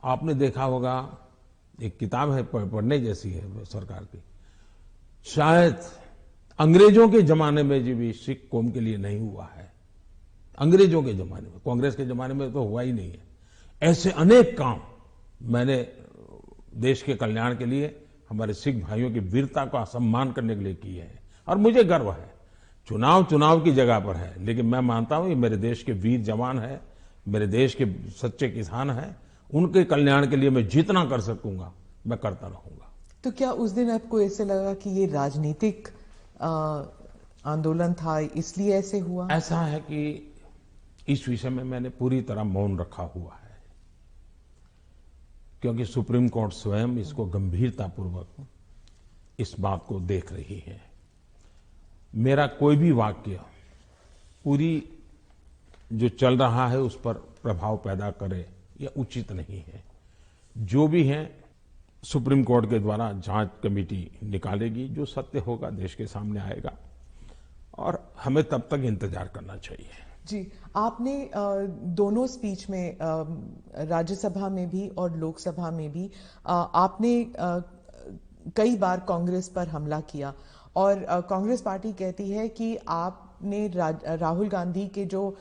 आपने देखा होगा, एक किताब है पढ़ने जैसी है सरकार की, शायद अंग्रेजों के जमाने में जी भी सिख कौम के लिए नहीं हुआ है। अंग्रेजों के जमाने में, कांग्रेस के जमाने में तो हुआ ही नहीं है। ऐसे अनेक काम मैंने देश के कल्याण के लिए, हमारे सिख भाइयों की वीरता का सम्मान करने के लिए किए हैं। और मुझे गर्व है, चुनाव की जगह पर है, लेकिन मैं मानता हूं ये मेरे देश के वीर जवान है, मेरे देश के सच्चे किसान हैं। उनके कल्याण के लिए मैं जितना कर सकूंगा मैं करता रहूंगा। तो क्या उस दिन आपको ऐसे लगा कि ये राजनीतिक आंदोलन था, इसलिए ऐसे हुआ? ऐसा है कि इस विषय में मैंने पूरी तरह मौन रखा हुआ है, क्योंकि सुप्रीम कोर्ट स्वयं इसको गंभीरतापूर्वक इस बात को देख रही है। मेरा कोई भी वाक्य पूरी जो चल रहा है उस पर प्रभाव पैदा करे, यह उचित नहीं है। जो भी है सुप्रीम कोर्ट के द्वारा जांच कमेटी निकालेगी, जो सत्य होगा देश के सामने आएगा, और हमें तब तक इंतजार करना चाहिए। जी, आपने दोनों स्पीच में, राज्यसभा में भी और लोकसभा में भी, आपने कई बार कांग्रेस पर हमला किया, और कांग्रेस पार्टी कहती है कि आपने राहुल गांधी के जो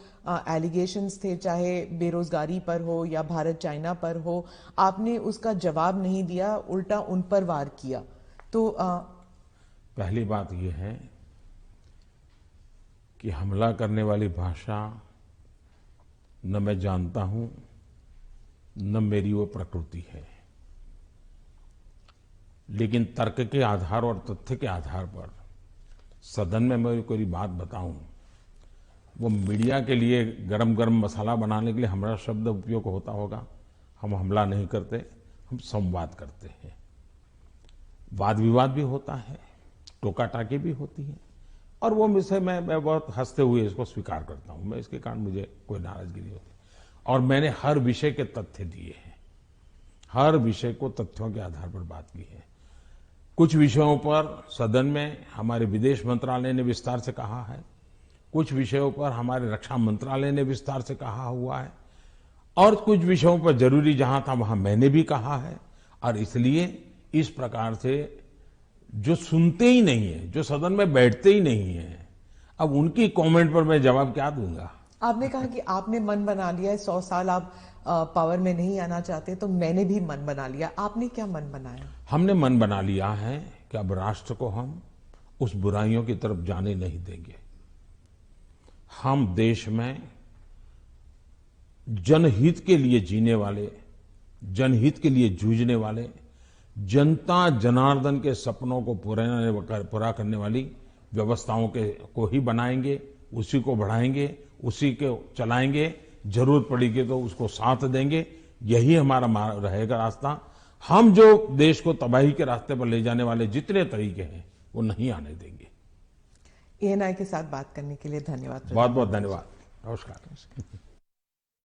एलिगेशंस थे, चाहे बेरोजगारी पर हो या भारत चाइना पर हो, आपने उसका जवाब नहीं दिया, उल्टा उन पर वार किया। तो पहली बात यह है कि हमला करने वाली भाषा न मैं जानता हूं, न मेरी वो प्रकृति है। लेकिन तर्क के आधार और तथ्य के आधार पर सदन में मैं कोई बात बताऊं, वो मीडिया के लिए गरम गरम मसाला बनाने के लिए हमारा शब्द उपयोग होता होगा। हम हमला नहीं करते, हम संवाद करते हैं। वाद विवाद भी होता है, टोका टाकी भी होती है, और वो विषय मैं बहुत हंसते हुए इसको स्वीकार करता हूं। मैं इसके कारण मुझे कोई नाराजगी नहीं होती, और मैंने हर विषय के तथ्य दिए हैं, हर विषय को तथ्यों के आधार पर बात की है। कुछ विषयों पर सदन में हमारे विदेश मंत्रालय ने विस्तार से कहा है, कुछ विषयों पर हमारे रक्षा मंत्रालय ने विस्तार से कहा हुआ है, और कुछ विषयों पर जरूरी जहां था वहां मैंने भी कहा है। और इसलिए इस प्रकार से जो सुनते ही नहीं है, जो सदन में बैठते ही नहीं है, अब उनकी कमेंट पर मैं जवाब क्या दूंगा? आपने कहा कि आपने मन बना लिया है, 100 साल आप पावर में नहीं आना चाहते, तो मैंने भी मन बना लिया। आपने क्या मन बनाया? हमने मन बना लिया है कि अब राष्ट्र को हम उस बुराइयों की तरफ जाने नहीं देंगे। हम देश में जनहित के लिए जीने वाले, जनहित के लिए जूझने वाले, जनता जनार्दन के सपनों को पूरा करने वाली व्यवस्थाओं को ही बनाएंगे, उसी को बढ़ाएंगे, उसी को चलाएंगे। जरूरत पड़ेगी तो उसको साथ देंगे। यही हमारा रहेगा रास्ता। हम जो देश को तबाही के रास्ते पर ले जाने वाले जितने तरीके हैं वो नहीं आने देंगे। ANI के साथ बात करने के लिए धन्यवाद। बहुत बहुत धन्यवाद। नमस्कार।